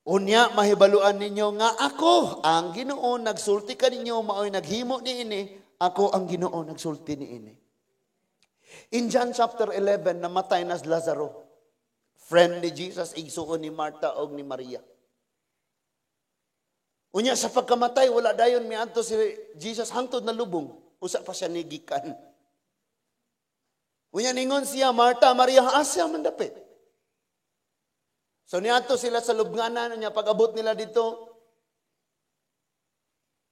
Unya mahibaluan ninyo nga ako ang Ginoo nagsulti kaninyo maoy naghimo niini, ako ang Ginoo nagsulti niini. In John chapter 11 namatay na Lazaro. Friend ni Jesus, igsuon ni Marta og ni Maria. Unya sa pagkamatay wala dayon miadto si Jesus hangtod na lubong, usa pa siya nigikan. Unya ningon siya, Marta, Maria, asa man dapit? So niadto sila sa lubnganan niya pag-abot nila dito.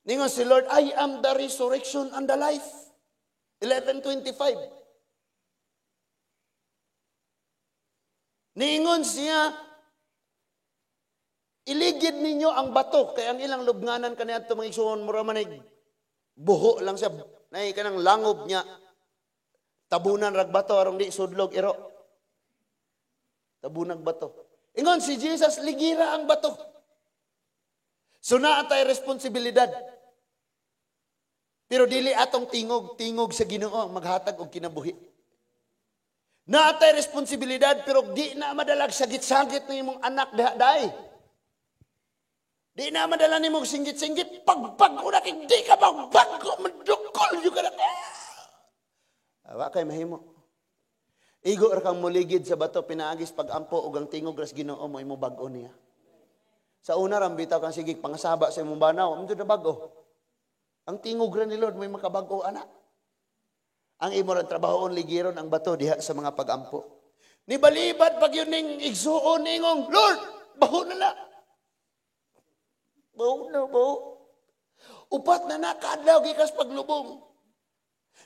Ningon si Lord, I am the resurrection and the life. 11:25. Niingon siya, iligid ninyo ang bato, kaya ang ilang lubnganan kaniya ito mga igsuon, mura manig, buho lang siya, nay kanang langob niya, tabunan rag bato, arong di sudlog, iro. Tabunag bato. Ingon si Jesus, ligira ang bato. So naatay responsibilidad. Pero dili atong tingog sa Ginoo maghatag og kinabuhi. Naatay responsibilidad pero di na madalag sagit-sagit ng imong anak dahay. Di na madala nimo singgit-singgit pagpag una kay di ka magbago madukol juga na. Awa kay mahimo. Igo ra kang muligid sa bato pinaagis pagampo ug ang tingog ras Ginoo mo imo bag-o niya. Sa una ram bitaw kang sige pangasaba sa imong banaw, amdo na bag-o. Ang tingog ra ni Lord may makabag-o ana. Ang imo ra trabahoon ligiron ang bato diha sa mga pagampo. Ni balibad pag yun ning igsuon ningong Lord, baho na na. Baho. Upat na nakadlaw gikas paglubong.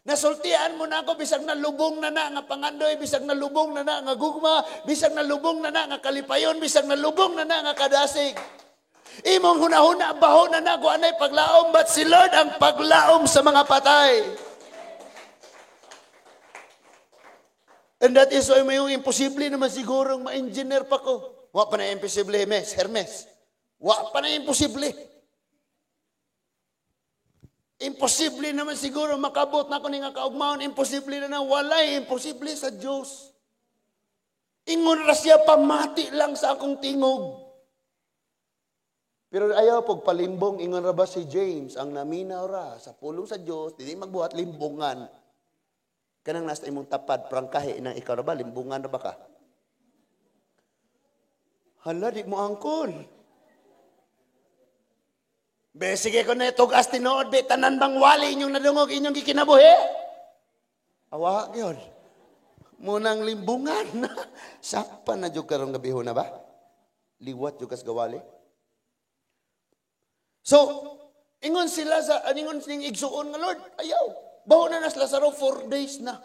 Nasultian mo na ako, bisag na lubong na nga pangandoy, bisag na lubong na nga gugma, bisag na lubong na nga kalipayon, bisag na lubong na nga kadasig. Imong hunahuna, baho na kung anay paglaom, but si Lord ang paglaom sa mga patay. And that is why may yung imposible naman sigurong ma-engineer pa ko. Wa pa na imposible, Hermes. Wa pa na imposible. Imposible naman siguro makabot na ako nga kaugmaon. Imposible na walay. Imposible sa Diyos. Ingon ra siya pamati lang sa akong tingog. Pero ayaw pag palimbong, ingon ra ba si James, ang naminaw ra sa pulong sa Diyos, hindi magbuhat limbungan. Kanang nasa imong tapad, prangkahe, inang ikaw ra ba, limbungan ra ba ka? Hala, di mo angkol. Be, sige ko na tugas tinood, be, tanan bang wali inyong nadungog, inyong gikinabuhi? Awa, yun. Munang limbungan na. Sakpa na dyan karong gabiho na ba? Liwat dyan kas gawali. So, ingon sila sa, ingon silang igsuon nga Lord, ayaw. Baho na nas Lazaro, 4 days na.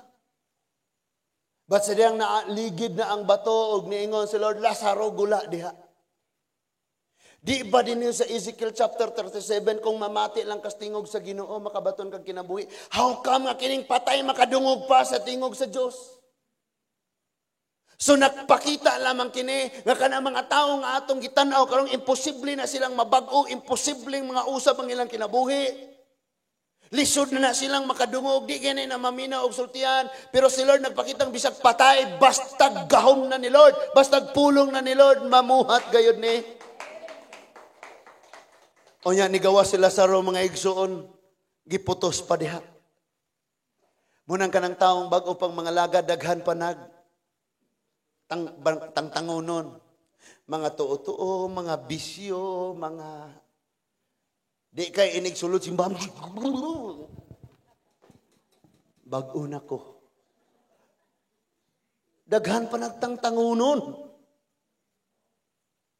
But sadiyang ligid na ang bato, og niingon si Lord, Lazaro, gula diha. Di ba din sa Ezekiel chapter 37, kung mamati lang kas tingog sa Ginoo, makabaton kag kinabuhi. How come nga kining patay makadungog pa sa tingog sa Diyos? So nagpakita lamang kini nga kana mga tao nga atong gitanaw karong imposible na silang mabag-o, imposible mga usab ang ilang kinabuhi. Lisod na silang makadungog, di ganay na mamina og sultian, pero si Lord nagpakitang bisag patay, basta gahom na ni Lord, basta pulong na ni Lord, mamuhat gayud ni. O niya, nigawa si Lazaro mga igsuon, giputos pa diha. Munang kanang taong bago pang mga laga, daghan pa tangtangunon. Mga tuo-tuo, mga bisyo, mga di kay inig sulod simbam. Bago na ko. Daghan pa nagtangtangunon.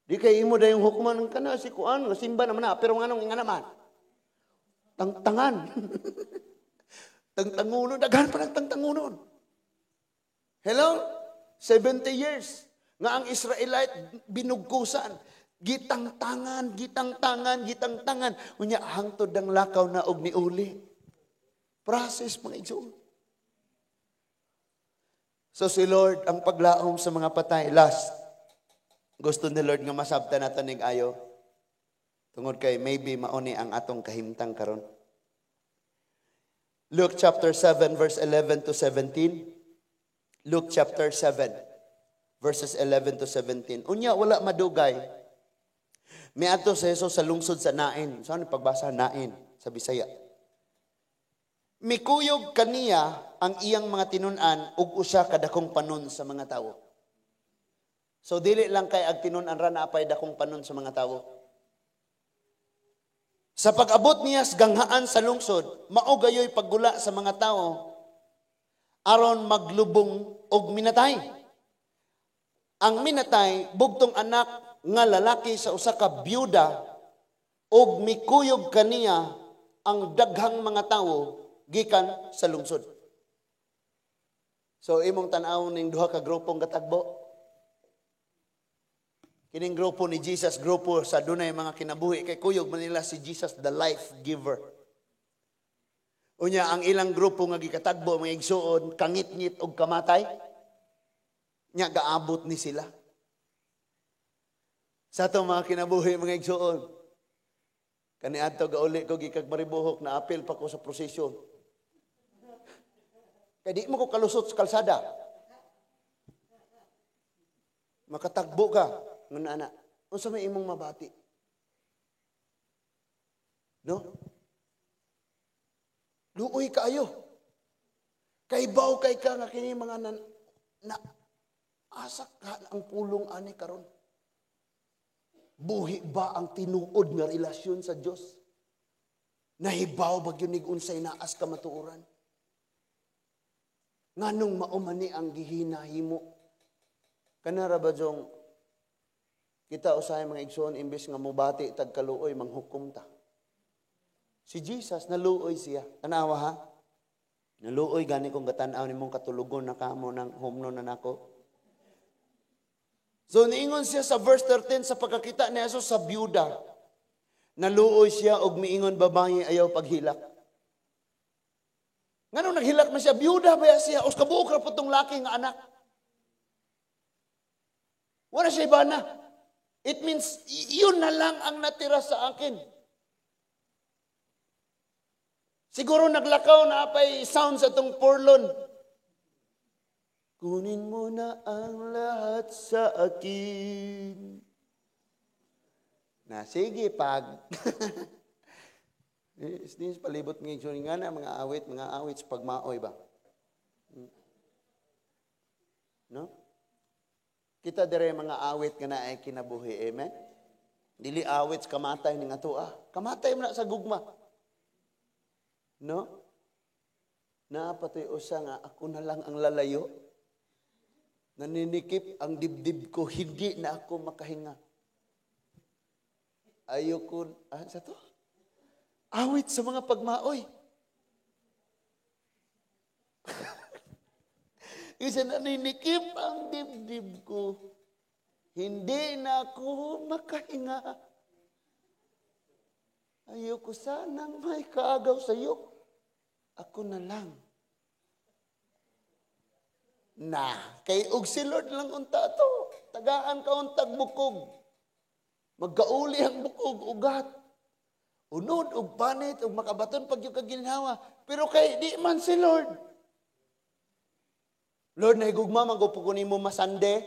Di kay imo dayong hukman ka na si kuan, simba naman na, pero nganong nga naman. Tangtangan. Tangtangunon, daghan pa nagtangtangunon. Hello? 70 years. Nga ang Israelite binugkusan. Gitangtangan. Unya hangtod ang lakaw na og niuli. Process mga igsoon. So si Lord ang paglaom sa mga patay. Last. Gusto ni Lord nga masabtan nato ning ayo. Tungod kay maybe mauni ang atong kahimtang karon. Luke chapter 7 verse 11 to 17. Luke chapter 7 verses 11 to 17. Unya wala madugay. Miadto si Jesus sa lungsod sa Nain. Saan ni pagbasa Nain sa Bisaya? Mikuyog kaniya ang iyang mga tinun-an ug usa kadakong panon sa mga tawo. So dili lang kay ag tinun-an ra na apay dakong panon sa mga tawo. Sa pag-abot niya sa ganghaan sa lungsod, mao gayoy paggula sa mga tawo aron maglubong og minatay. Ang minatay bugtong anak nga lalaki sa usa ka byuda og mikuyog kaniya ang daghang mga tawo gikan sa lungsod. So imong tan-aw ning duha ka grupong katagbo. Kining grupo ni Jesus, grupo sa dunay mga kinabuhi. Kay kuyog man nila si Jesus, the life giver. Unya, ang ilang grupo nga gikatagbo, mga igsuon, kangit-ngit o kamatay, nya gaabot ni sila. Sa itong mga kinabuhi, mga igsuon, kaniadto gauli ko gikag maribuhok na apil pa ko sa prosesyon. Kaya di mo ko kalusot sa kalsada. Makatagbo ka, ng anak. Unsa may imong mabati? No? Luoy kaayo. Kaibaw kay ka nga kini mga na asak ka ang pulong ani karon. Buhi ba ang tinuod nga relasyon sa Dios? Nahibaw ba gyud nig unsay naas ka matuoran? Nganong maumani ang gihinahimo? Kanara ba jong kita usahay mga igsoon imbes nga mobati tag kaluoy manghukom ta. Si Jesus naluoy siya. Tanawa ha? Naluoy gani kung gatan-aw nimong katulugon na kamo ng humno na nako. So niingon siya sa verse 13 sa pagkakita ni Jesus sa byuda. Naluoy siya og miingon babae ayaw paghilak. Nganong naghilak na siya byuda ba siya os kabuok ra putong laki nga anak. Wala siya ibana. It means yun na lang ang natira sa akin. Siguro naglakaw na apay sound sa itong porlon. Kunin mo na ang lahat sa akin. Na sige, pag. This palibot ng igsoon nga na, mga awit sa pagmaoy ba? No? Kita dire mga awit nga na ay kinabuhi. Amen? Dili awit sa kamatay ng ato. Kamatay mo na sa gugma. No? Napatoy usa nga ako na lang ang lalayo. Naninikip ang dibdib ko, hindi na ako makahinga. Ayoko, sa to? Awit sa mga pagmaoy. Isa naninikip ang dibdib ko, hindi na ako makahinga. Ayoko sanang may kaagaw sa iyo. Ako na lang. Kay og si Lord lang unta to. Tagaan ka untag bukog. Magkauli ang bukog, ugat. Unod, ug panit, ug makabaton pag yung kaginhawa. Pero kay di man si Lord. Lord, nahigugma, magupo ko ni mo masande.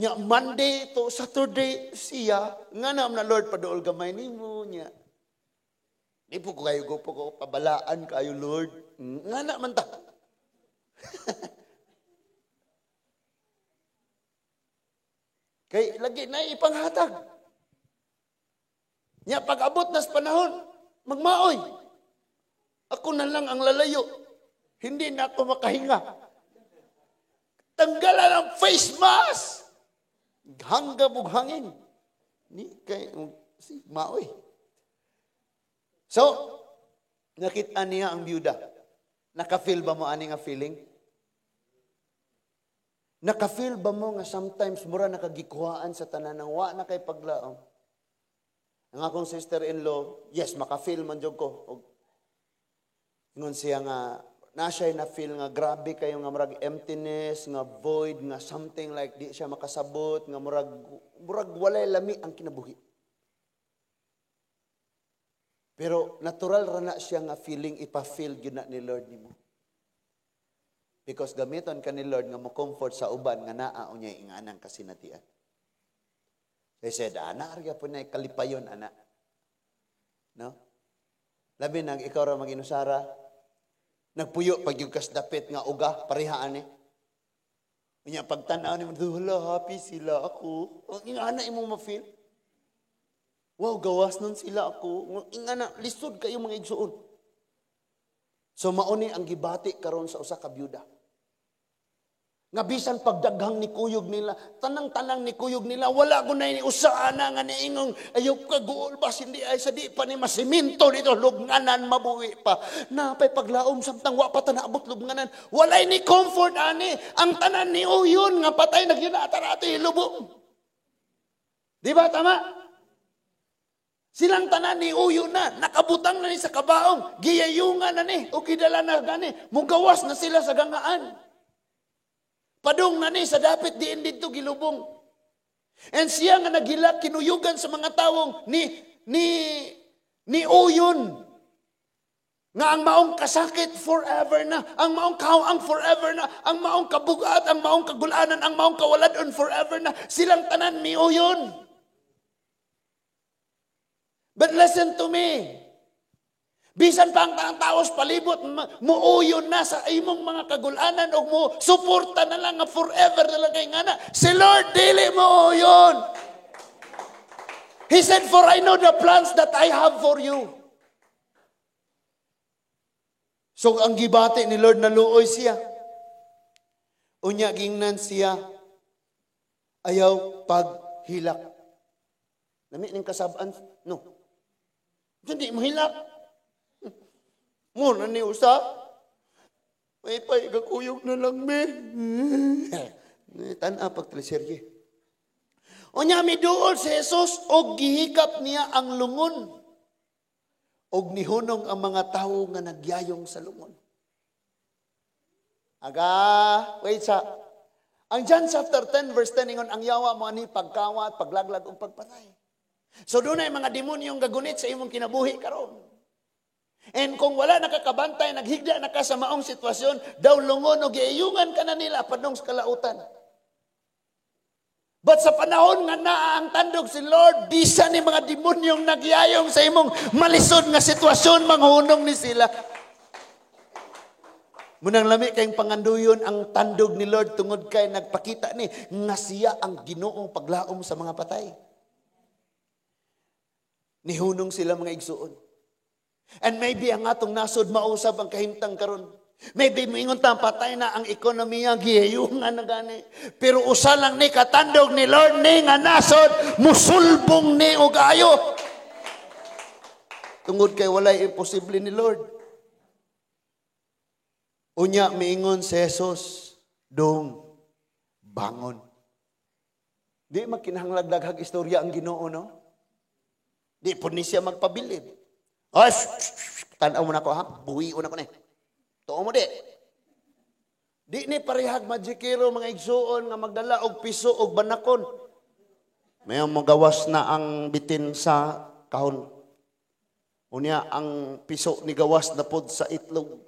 Nya Monday to Saturday siya, nga naman na Lord, padool gamay ni mo niya. Di po ko kayo gupo ko, pabalaan kayo Lord. Nga naman ta. Kay lagi na ipanghatag. Nya pag-abot na sa panahon, magmaoy. Ako na lang ang lalayo. Hindi na ako makahinga. Tanggalan ang face mask. Hanggang bughangin. Ni kay si maoy. So, nakita niya ang byuda. Naka-feel ba mo ani nga feeling? Naka-feel ba mo nga sometimes mura nakagikuhaan sa tanan ng wa na kay paglaom? Ang akong sister-in-law, yes, maka-feel man jud ko. Ingon siya nga na siya na-feel nga grabe kayo nga murag emptiness, nga void, nga something like di siya makasabot, nga murag walay lami ang kinabuhi. Pero natural ra na siya nga feeling ipa-feel gyud na ni Lord nimo. Because gamiton ka ni Lord nga mo comfort sa uban nga naa unya inganang kasinatian. They said, arga po na kalipayon, anak. No? Labi nang ikaw ra mag-inusara, nagpuyo pag yung kasdapit nga uga, parihaan eh. Unya pagtanaw ni mo, hala, happy sila ako. Ingana imong ma-feel. Wow, gawas nun sila ako. Ingana, lisod kayo mga igsuon. So mauni ang gibati karon sa usa ka byuda. Nga bisan pagdaghang ni kuyog nila, tanang-tanang ni kuyog nila, wala ko na iniusaan na nga niingong, ayaw ka guol ba, hindi ay sa di pa ni masiminto nito, lubnganan, mabuhi pa. Napay paglaom, samtang wapa tanabot lubnganan, walay ni comfort ani, ang tanan ni uyon, nga patay na ginatarato ilubong. Di ba, tama? Silang tanan ni uyo na, nakabutang na ni sa kabaong, giyayungan na ni, o kidala na gani, mugawas na sila sa gangaan. Padung na ni sa dapit diin dito gilubong. And siya nga nagila kinuyugan sa mga tawong ni uyon. Nga ang maong kasakit forever na, ang maong kaawang forever na, ang maong kabugat, ang maong kagulanan, ang maong kawaladon forever na, silang tanan ni uyon. But listen to me. Bisan pa ang taos palibot, muuyon na sa imong mga kagulanan o mo suporta na lang nga forever na lang kay ngana. Si Lord, dili mo uyon. He said, for I know the plans that I have for you. So ang gibati ni Lord naluoy siya. Unya gingnan siya, ayaw paghilak. Lami ning kasabaan, no. Hindi mo hilak. Muna ni usa, may paigakuyog na lang me. Tana pagtaliserye. O niya miduol si Jesus, og gihikap niya ang lungon. Og nihunong ang mga tao nga nagyayong sa lungon. Wait sa. Ang John chapter 10 verse 10, ingon, ang yawa mo ani pagkawat, paglaglag o pagpatay. So doon ay mga demonyong gagunit sa imong kinabuhi karon. And kung wala nakakabantay, naghigda na ka sa maong sitwasyon, daw lungon o giayungan ka na nila padung sa kalautan. But sa panahon nga naa ang tandog si Lord, bisan ni mga demonyong nagyayong sa imong malisod nga sitwasyon, manghunong ni sila. Munang lami kayong panganduyon ang tandog ni Lord tungod kay nagpakita ni nga siya ang Ginoong paglaom sa mga patay. Nihunong sila mga igsuon. And maybe ang atong nasod mausab ang kahimtang karon. Maybe moingon ta patay na ang ekonomiya gihayungan na gani. Pero usa lang ni katandog ni Lord ni nga nasod musulbong ni og ayo. Tungod kay walay imposible ni Lord. Unya miingon si Jesus, dong bangon. Di makinahanglag daghag istorya ang Ginoo, no? Di po ni siya magpabilib. Tanaw mo na ko ha, buwion ako na. Tuo mo di. Di ni parihag magikiro mga igsuon nga magdala og piso og banakon. May magawas na ang bitin sa kahon. Unya ang piso ni gawas na pod sa itlog.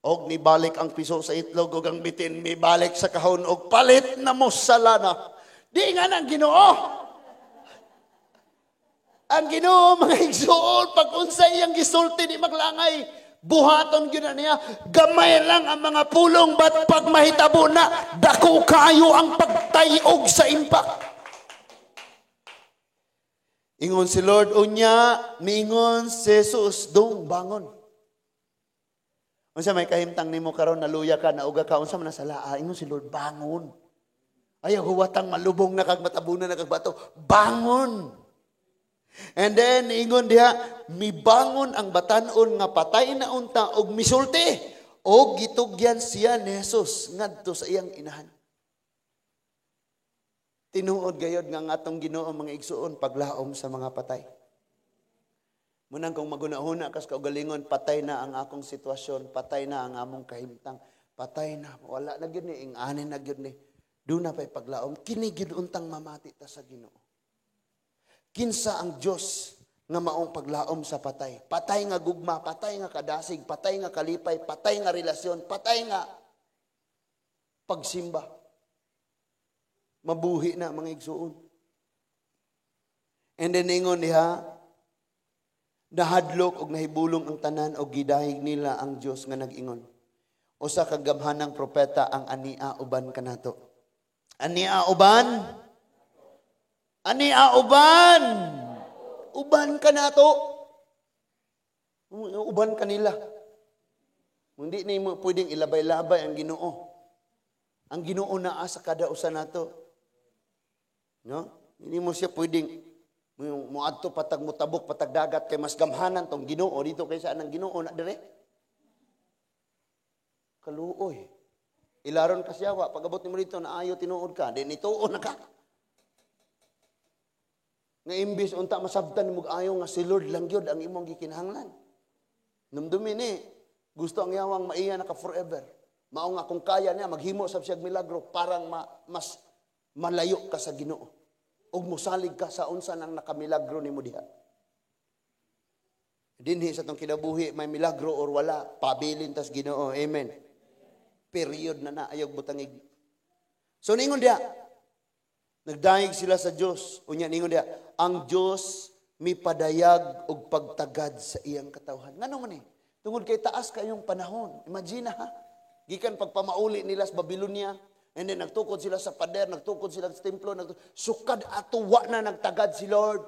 Og ni balik ang piso sa itlog og ang bitin mi balik sa kahon og palit na mo sa lana. Di nga nang Ginoo. Ang Ginoo mga igsuon pag unsay iyang gisulti di maglangay buhaton gyud niya gamay lang ang mga pulong but pag mahitabo na dako kayo ang pagtayog sa impact. Ingon si Lord unya miingon si Jesus dong bangon. Unsa may kahimtang nimo karon naluya ka nauga ka unsa man nasalaa ingon si Lord bangon. Ayaw huwatang malubong na kag matabunan na kag bato bangon. And then, ingon diha, mibangon ang batanon nga patay na unta og misulti. O gitugyan siya ni Jesus ngadto sa iyang inahan. Tinuod gayod nga atong Ginoo mga igsuon paglaom sa mga patay. Munang kung magunahuna kas kaugalingon, patay na ang akong sitwasyon, patay na ang among kahimtang, patay na, wala na gyud ni, inganin na gyud ni. Doon na pa'y paglaom, kini gyud untang mamati ta sa Ginoo. Kinsa ang Diyos nga maong paglaom sa patay. Patay nga gugma, patay nga kadasig, patay nga kalipay, patay nga relasyon, patay nga pagsimba. Mabuhi na mga igsuon. And then ingon diha, nahadlok og nahibulong ang tanan og gidahig nila ang Diyos nga nag-ingon. Usa ka gamhanang propeta ang ania uban kanato. Ania uban? Ania uban? Uban kanato. Uban kanila. Hindi na mo pwedeng ilabay-labay ang Ginoo. Ang Ginoo naa sa kada usa nato. No? Hindi mo siya pwedeng muadto patag mutabok patag dagat kay mas gamhanan tong Ginoo dito kaysa anang Ginoo na dire. Kaluoy. Ilaron ka siya wa pagabot nimo dito na ayo tinuod ka, di nituo na ka. Nga imbis unta masabtan mo ayo nga si Lord lang gyud ang imong gikinahanglan. Numdumi ni gusto ang yawang maiya naka forever. Mao nga kung kaya niya maghimo sab siya milagro parang mas malayo ka sa Ginoo. Ug mosalig ka sa unsa nang nakamilagro nimo diha. Dinhi sa tong kinabuhi may milagro or wala, pabilin tas Ginoo. Amen. Period na ayog butangig. So ningon diha, nagdaig sila sa Dios. Unya ningon diha, ang Dios mipadayag og pagtagad sa iyang katawhan. Ngano man ni? Tungod kay taas kayong panahon. Imagine ha. Gikan pagpamauli nila sa Babylonia, and then nagtukod sila sa pader, nagtukod sila sa templo, sukad ato wa na nagtagad si Lord.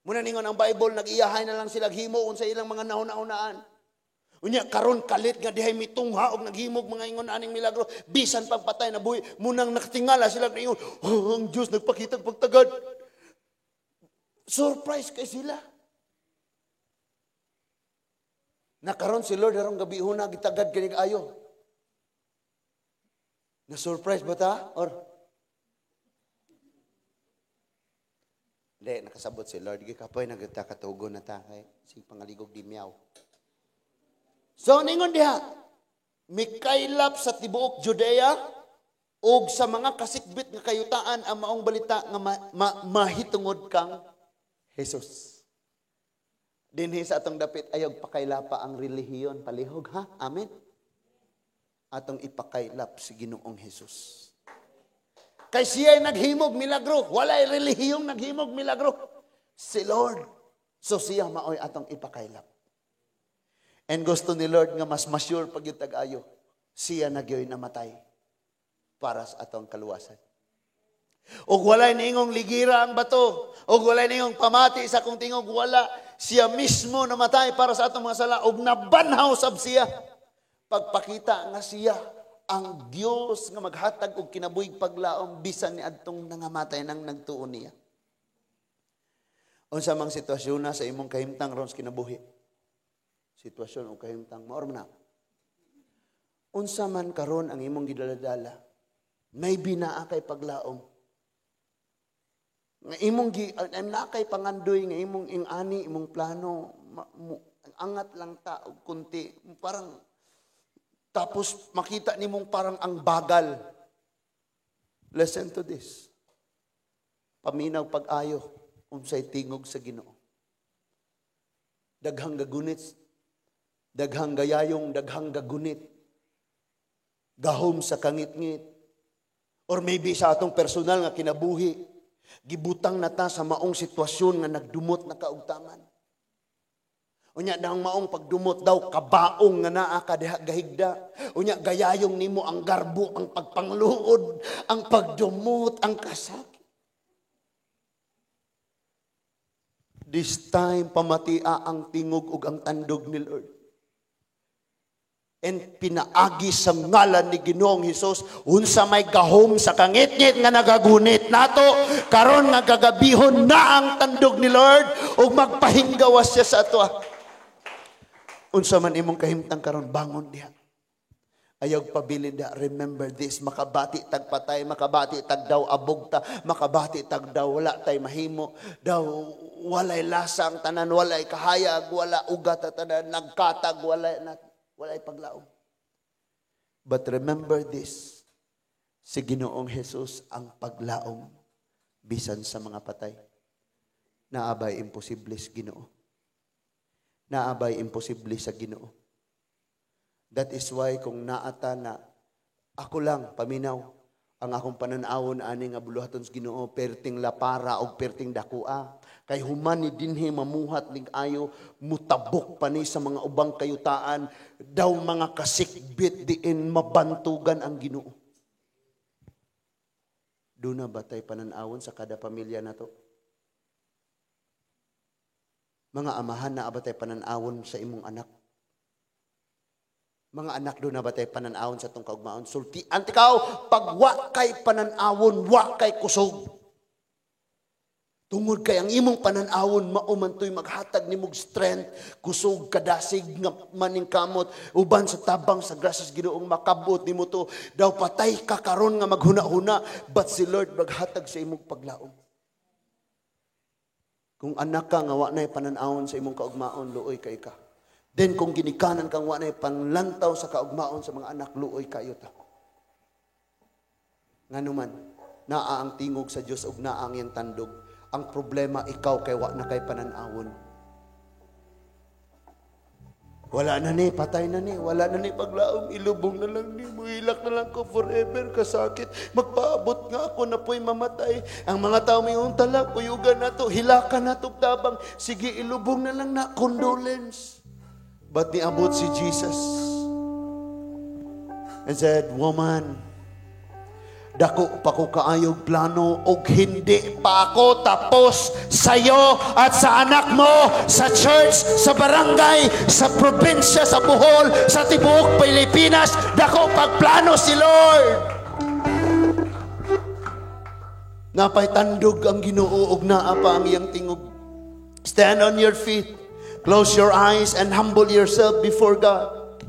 Muna ningon ang Bible, nag-iyahay na lang sila himo sa ilang mga nauna-unaan. Unya karon kalit nga dihay mitungha og naghimog mga ingon aning milagro, bisan pagpatay na buhi, munang nakatingala sila ingon, oh, ang Dios nagpakita pagtagad. Surprise kay sila. Nakaron si Lord harong gabi huna gitagad kini ayo. Na surprise ba ta? Or hindi, nakasabot si Lord. Gikapoy nagtakatugon na ta kay si pangaligog di miyaw. So ningon diha, mikaylap sa tibuok Judea ug sa mga kasikbit nga kayutaan ang maong balita nga mahitungod kang Jesus. Dinhi sa atong dapit ayog pakaylapa ang relihiyon palihog ha. Amen. Atong ipakaylap si Ginoong Jesus. Kay siya naghimog milagro, walay relihiyong naghimog milagro. Si Lord. So siya maoy atong ipakaylap. And gusto ni Lord nga mas masyure pag yung tag-ayo, siya nagyoy namatay para sa atong kaluwasan. O walay ningong ligira ang bato, o walay ningong pamati sa kung tingog wala, siya mismo namatay para sa atong mga sala, o nabanhaw sab siya. Pagpakita nga siya ang Dios nga maghatag og kinabuhig paglaom bisan ni adtong nangamatay nang nagtuon niya. Unsa mang sitwasyon na sa imong kahimtang ron sa kinabuhi? Sitwasyon o kahimtang maor na. Unsa man karon ang imong gidaladala, may binaa kay paglaom. Nga imong nakay pangandoy nga imong ingani, imong plano, angat lang ta og kunti, parang tapos makita nimong parang ang bagal. Listen to this. Paminaw pag-ayo unsay tingog sa Ginoo. Daghang gagunit, daghang gayayong, daghang gagunit. Gahom sa kangit-ngit. Or maybe sa atong personal nga kinabuhi, gibutang na ta sa maong sitwasyon nga nagdumot na kaugtaman. Unya dang maong pagdumot daw kabaong nga naa ka diha gahigda. Unya gayayong nimo ang garbo, ang pagpangluod, ang pagdumot, ang kasakit. This time pamatia ang tingog ug ang tandog ni Lord. And pinaagi sa ngalan ni Ginoong Hesus unsa may gahom sa kangit-ngit nga nagagunit nato karon nga gagabihon na ang tandog ni Lord ug magpahinggawas siya sa ato. Unsa man imong kahimtang karon bangon diha. Ayog pabilin diha, remember this, makabati tag patay, makabati tag daw abog ta, makabati tag daw wala tay mahimo, daw walay lasang tanan, walay kahayag, wala ugat tanan, nagkatag, walay paglaom. But remember this, si Ginoong Hesus ang paglaom bisan sa mga patay. Naabay imposible sa Ginoo. Naabay imposible sa Ginoo. That is why kung naata na ako lang paminaw ang akong pananawon ani nga buluhaton sa Ginoo perting lapara o perting dakua kay human ni dinhi mamuhat ning ayo mutabok pa ni sa mga ubang kayutaan daw mga kasikbit diin mabantugan ang Ginoo. Duna batay pananawon sa kada pamilya nato. Mga amahan na abatay pananawon sa imong anak. Mga anak do na batay pananawon sa tong kaugmaon. Sulti antikaw pag wa kay pananawon, wa kay kusog. Tungod kay ang imong pananawon maumantoy maghatag nimog strength, kusog kadasig nga maningkamot uban sa tabang sa grasya sa Ginoong makabot nimo to. Daw patay ka karon nga maghuna-huna, but si Lord maghatag sa imong paglaom. Kung anak ka nga wa nay pananawon sa imong kaugmaon, luoy kay ka. Then kung ginikanan kang wa nay panlantaw sa kaugmaon sa mga anak, luoy kayo ta. Nganuman, naa ang tingog sa Dios ug naa ang iyang tandog. Ang problema ikaw kay wa na kay pananawon. Wala na ni, patay na ni, wala na ni paglaom, ilubong na lang ni, muhilak na lang ko forever, kasakit. Magpaabot nga ako na po'y mamatay. Ang mga tao may untala, kuyugan na to, hilakan na to, tabang, sige ilubong na lang na, condolence. But niabot si Jesus and said, woman, dako pa ko kaayog plano og hindi pa ako tapos sa'yo at sa anak mo, sa church, sa barangay, sa probinsya, sa Bohol, sa tibuok Pilipinas. Dako pagplano si Lord. Napay tandog ang Ginoo ug naa pa ang iyang tingog. Stand on your feet. Close your eyes and humble yourself before God.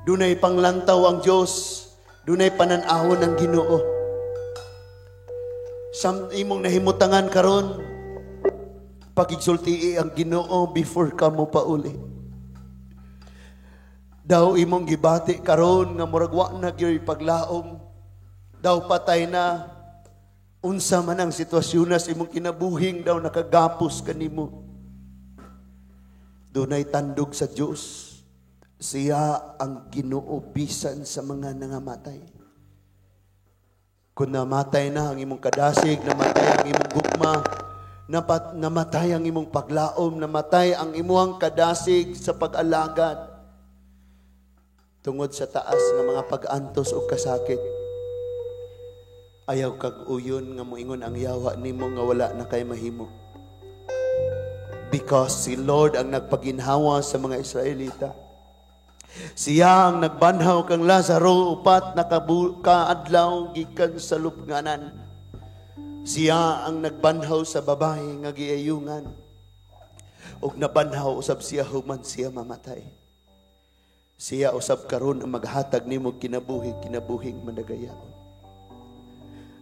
Dunay panglantaw ang Diyos. Dunay pananawon ang Ginoo. Sam imong nahimutangan karon, pagigsultii ang Ginoo before ka mo pauli. Daw imong gibati karon nga murag wa na gyud paglaom. Daw patay na. Unsa man ang sitwasyon sa imong kinabuhing, daw nakagapos kanimo. Dunay tandog sa Dios. Siya ang Ginoo bisan sa mga nangamatay. Kung namatay na ang imong kadasig, namatay ang imong gugma, namatay ang imong paglaom, namatay ang imong kadasig sa pag-alagad, tungod sa taas ng mga pag-antos o kasakit, ayaw kag uyon nga moingon ang yawa nimo nga wala na kay mahimo. Because si Lord ang nagpaginhawa sa mga Israelita. Siya ang nagbanhaw kang Lazaro upat na kaadlaw gikan sa lupnganan. Siya ang nagbanhaw sa babae nga giayungan. Ug nabanhaw usab siya human siya mamatay. Siya usab karon ang maghatag nimo kinabuhing madagayaon.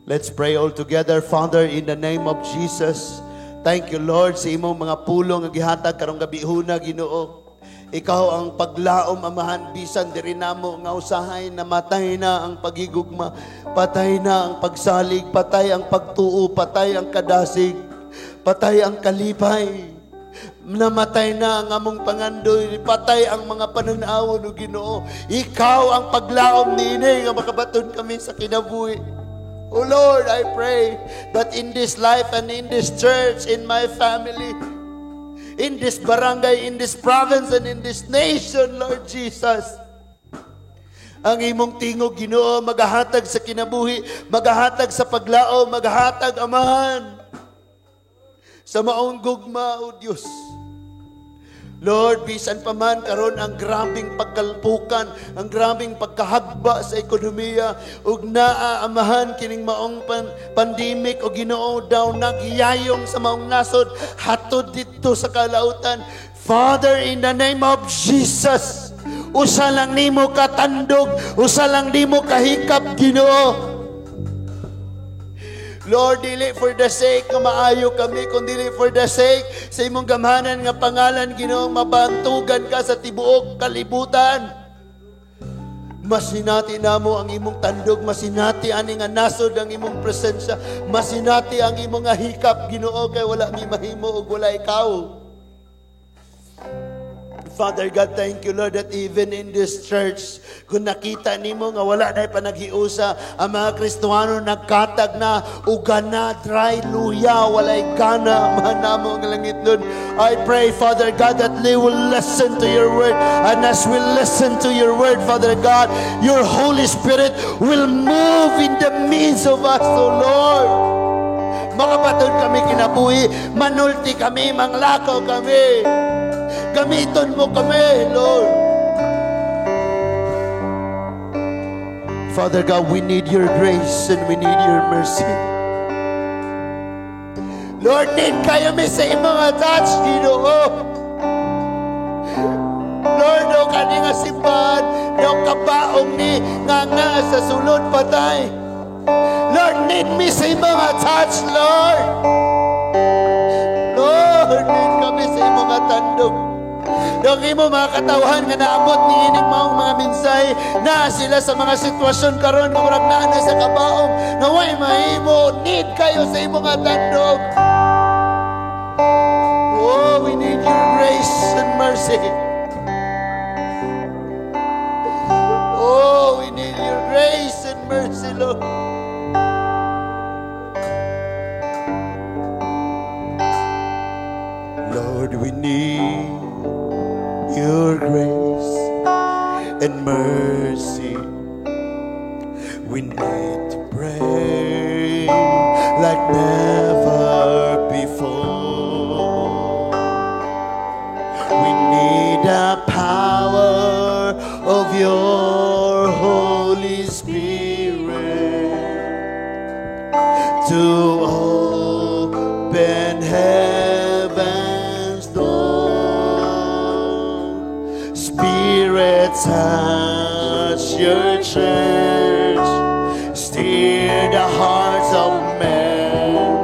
Let's pray all together. Father, in the name of Jesus, thank you, Lord, sa imong mga pulong nga gihatag karong gabihuna, Ginoo. Ikaw ang paglaom, Amahan, bisan diri namo nga usahay namatay na ang pagigugma, patay na ang pagsalig, patay ang pagtuo, patay ang kadasig, patay ang kalipay. Namatay na ang among pangandoy, patay ang mga pananawon o Ginoo. Ikaw ang paglaom niini nga makabaton kami sa kinabuhi. Oh Lord, I pray that in this life and in this church, in my family, in this barangay, in this province, and in this nation, Lord Jesus, ang imong tingog, Ginoo, magahatag sa kinabuhi, magahatag sa paglao, magahatag, Amahan, sa maong gugma, O Diyos. Lord, bisan pa man karon ang grabing pagkalpukan, ang grabing pagkahagba sa ekonomiya, ug naa, Amahan, kining maong pandemic o Ginoo daw nagyayong sa maong nasod hatod dito sa kalautan. Father, in the name of Jesus, usa lang nimo katandog, usa lang nimo kahikap, Ginoo. Lord, dili for the sake nga maayo kami, kundi dili for the sake sa imong gamhanan nga pangalan, Ginoo, mabantugan ka sa tibuok kalibutan. Masinati namo ang imong tandog, masinati ani nga nasod ang imong presensya, masinati ang imong nga hikap, Ginoo, kay wala mi mahimo ug wala ikaw. Father God, thank you, Lord, that even in this church, kung nakita nimo nga wala na panaghiusa, ang mga Kristiyano nagkatag na, ugan na, dry, luya, walay gana, mahanamo ang langit nun. I pray, Father God, that they will listen to your word, and as we listen to your word, Father God, your Holy Spirit will move in the midst of us, O Lord. Makabatod kami kinabuhi, manulti kami, manglakaw kami. Gamiton mo kami, Lord. Father God, we need your grace and we need your mercy. Lord, need kayo mi sa imong touch, Ginoo. Lord, o kani nga simbahan, o kabaong ni nga sa sulod patay. Lord, need me sa imong touch, Lord. Lord, need kami sa imong tandog. Dong imo mga katawhan nga naabot ni ining maong mga minsay na sila sa mga sitwasyon karon nga murag naa na sa kabaong nga way mahimo, need kayo sa imong tandog. Oh, we need your grace and mercy. Oh, we need your grace and mercy, Lord. Lord, we need your grace and mercy. We need to pray like never before. We need the power of your Holy Spirit to open heaven's door. Spirit, touch your church, steer the hearts of men,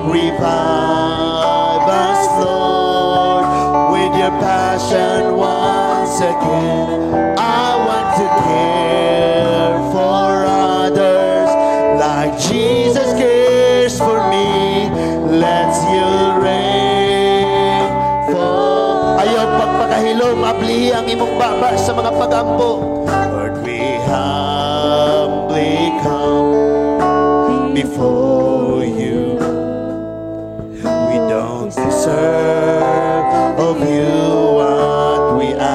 revive us, Lord, with your passion once again. I want to care for others like Jesus cares for me. Let you reign for. Ayaw pagpakahilom, ablihi ang imong baba sa mga pagampo. Lord, we humbly come before you. We don't deserve of you what we ask,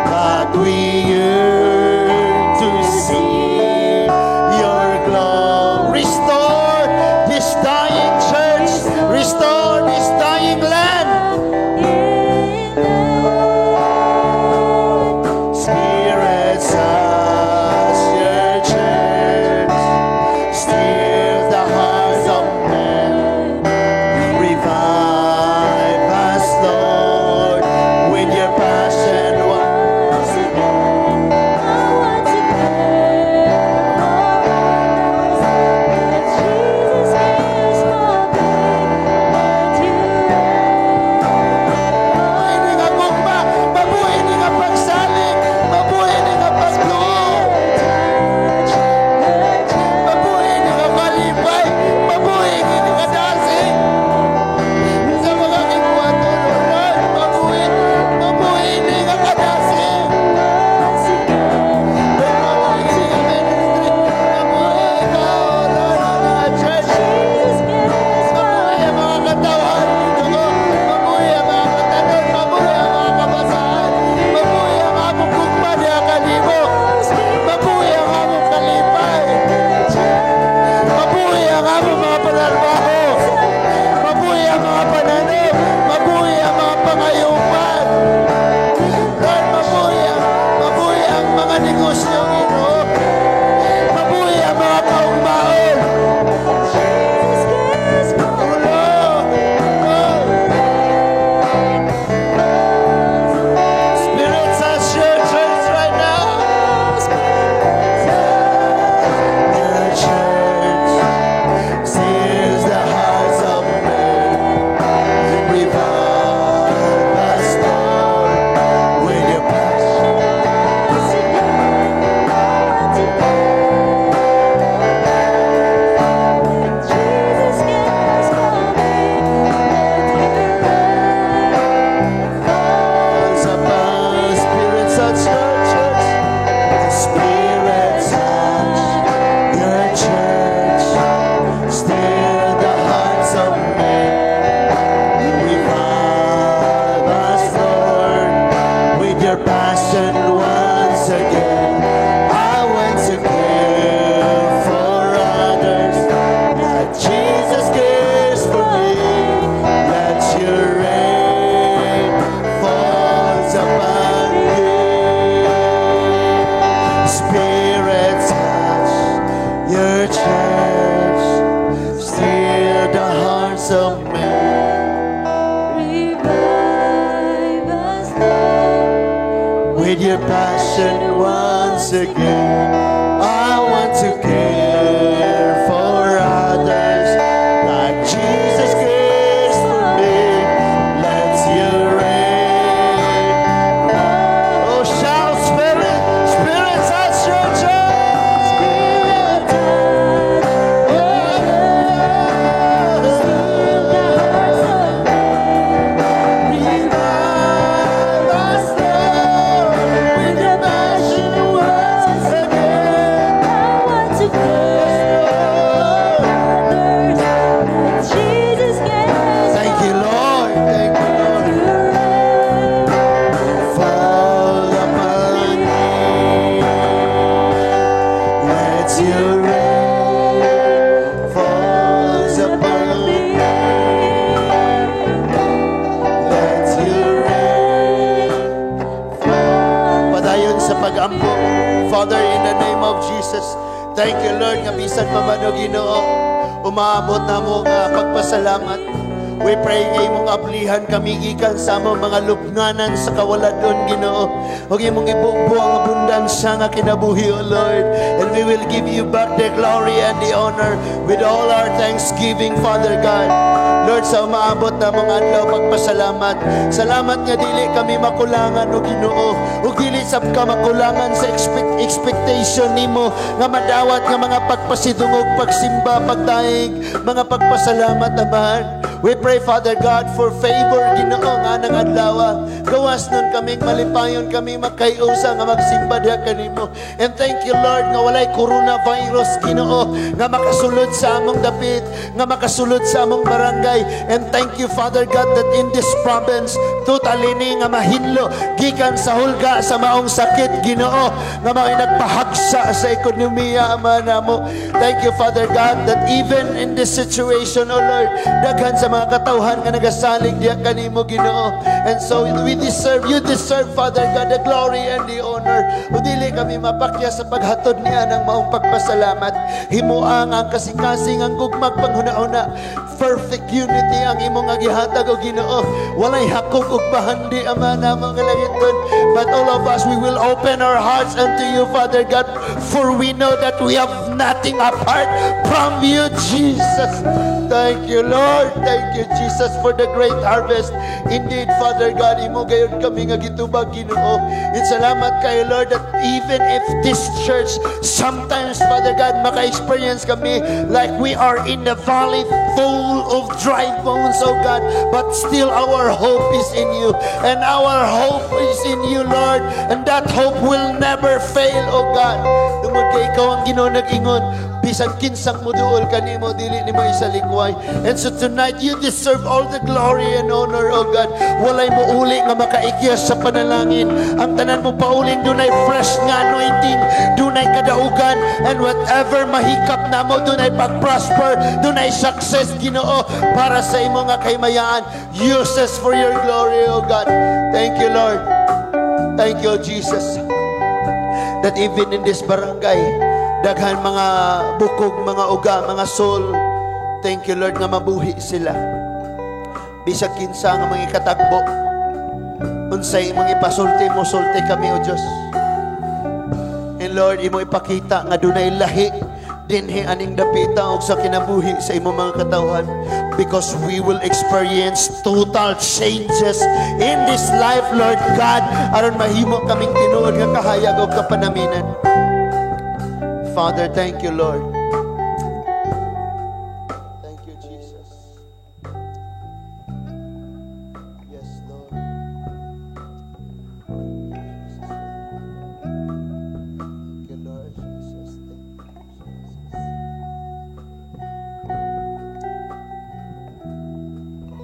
but we yearn to see your glory. Restore this dying church, restore this dying land. passion once again. I want to care for others like Jesus cares for me. Let your reign. Oh, shout, Spirit, Spirit, touch your church. Spirit, touch. Father, in the name of Jesus, thank you, Lord, nga bisan pa man o Ginoo, umaabot na mo nga pagpasalamat. We pray nga imong ablihan kami gikan sa among mga lupnganan sa kawaladon, Ginoo. Ug imong ibubuo ang abundansya nga kinabuhi, O Lord. And we will give you back the glory and the honor with all our thanksgiving, Father God. Lord, sa umaabot na mga adlaw pagpasalamat. Salamat nga dili kami makulangan, O Ginoo. Ug dili sab ka makulangan sa expectation nimo nga madawat nga mga pagpasidungog, pagsimba, pagdaig, mga pagpasalamat, Amahan. We pray, Father God, for favor, Ginoo, nga ng adlaw. Gawas nun kaming malipayon, kami makayusa nga magsimba diha kanimo. And thank you, Lord, nga walay coronavirus, Ginoo, nga makasulod sa among dapit, nga makasulod sa among barangay. And thank you, Father God, that in this province, totally ni nga mahinlo, gikan sa hulga sa maong sakit, Ginoo, nga mga nagpahagsa sa ekonomiya, Ama namo. Thank you, Father God, that even in this situation, O Lord, daghan sa mga katawhan nga nagasalig diha kanimo, Ginoo. And so you deserve, Father God, the glory and the honor. O dili kami mapakya sa paghatod niya ng maong pagpasalamat. Himuang ang kasing-kasing ang gugmag panghuna-una. Perfect unity ang imong gihatag, O Ginoo. Walay hakog ug bahandi, Ama namo nga langiton. But all of us, we will open our hearts unto you, Father God, for we know that we have nothing apart from you, Jesus. Thank you, Lord. Thank you, Jesus, for the great harvest. Indeed, Father God, imo gayud kami nga gitubag, Ginoo. And salamat kayo, Lord, that even if this church sometimes, Father God, maka-experience kami like we are in the valley full of dry bones, oh God, but still our hope is in you. And our hope is in you, Lord. And that hope will never fail, oh God. Tungod kay ikaw ang Ginoo nag-ingon, bisan kinsang muduol kanimo dili nimo isalikway. And so tonight you deserve all the glory and honor, oh God. Walay mo uli nga makaikyas sa panalangin. Ang tanan mo pauling dunay fresh nga anointing, dunay kadaugan, and whatever mahikap namo dunay pag-prosper, dunay success, Ginoo, para sa imo nga kaymayaan. Use us for your glory, oh God. Thank you, Lord. Thank you, Jesus, that even in this barangay, daghan mga bukog, mga uga, mga soul. Thank you, Lord, nga mabuhi sila. Bisag kinsa nga mga katagbo, unsay mga ipasulti mo, sulti kami, O Diyos. And Lord, imo ipakita nga dunay lahi dinhi aning dapita og sa kinabuhi sa imo mga katawhan, because we will experience total changes in this life, Lord God, aron mahimo kaming tinuod nga kahayag og kapanaminan. Father, thank you, Lord. Thank you, Jesus. Yes, Lord. Thank you, Lord Jesus. Thank you, Jesus.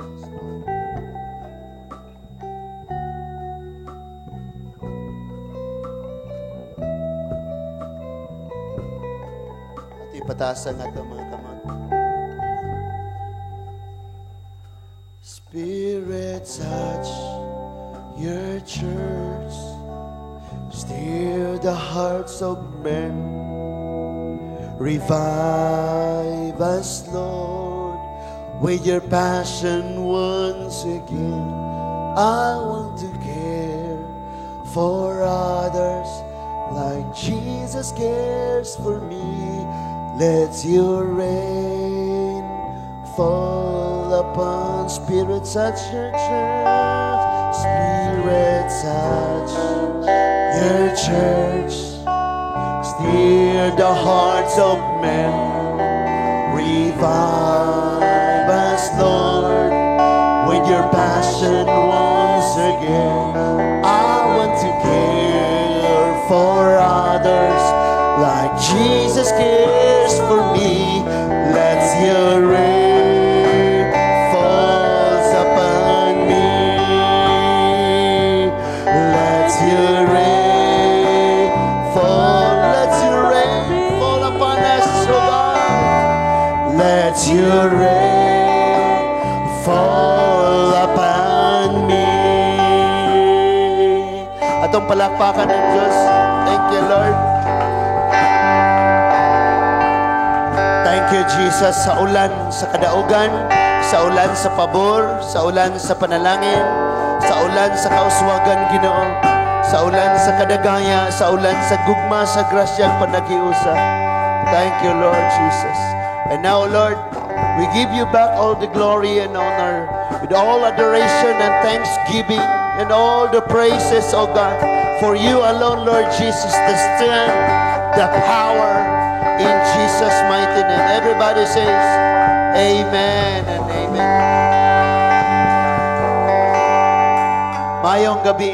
Yes, Lord. Ipatasan nga ito mga kamag. Spirit, touch your church. Stir the hearts of men. Revive us, Lord, with your passion once again. I want to care for others like Jesus cares for me. Let your rain fall upon Spirit, touch your church. Spirit, touch your church. Steer the hearts of men. Revive us, Lord, with your passion once again. I want to care for others like Jesus cares for me. Let your rain falls upon me. Let your rain fall. Let your rain fall upon us, O God. Let your rain fall upon me. Atong palakpakan ng Diyos. Thank you, Lord. Thank you, Jesus, sa ulan, sa kadaugan, sa ulan sa pabor, sa ulan sa panalangin, sa ulan sa kauswagan, Ginoo, sa ulan sa kadagaya, sa ulan sa gugma, sa grasyang panagiusa. Thank you, Lord Jesus. And now, Lord, we give you back all the glory and honor with all adoration and thanksgiving and all the praises, oh God, for you alone, Lord Jesus, the strength, the power, in Jesus' mighty name. Everybody says, Amen and Amen. Mayong gabi.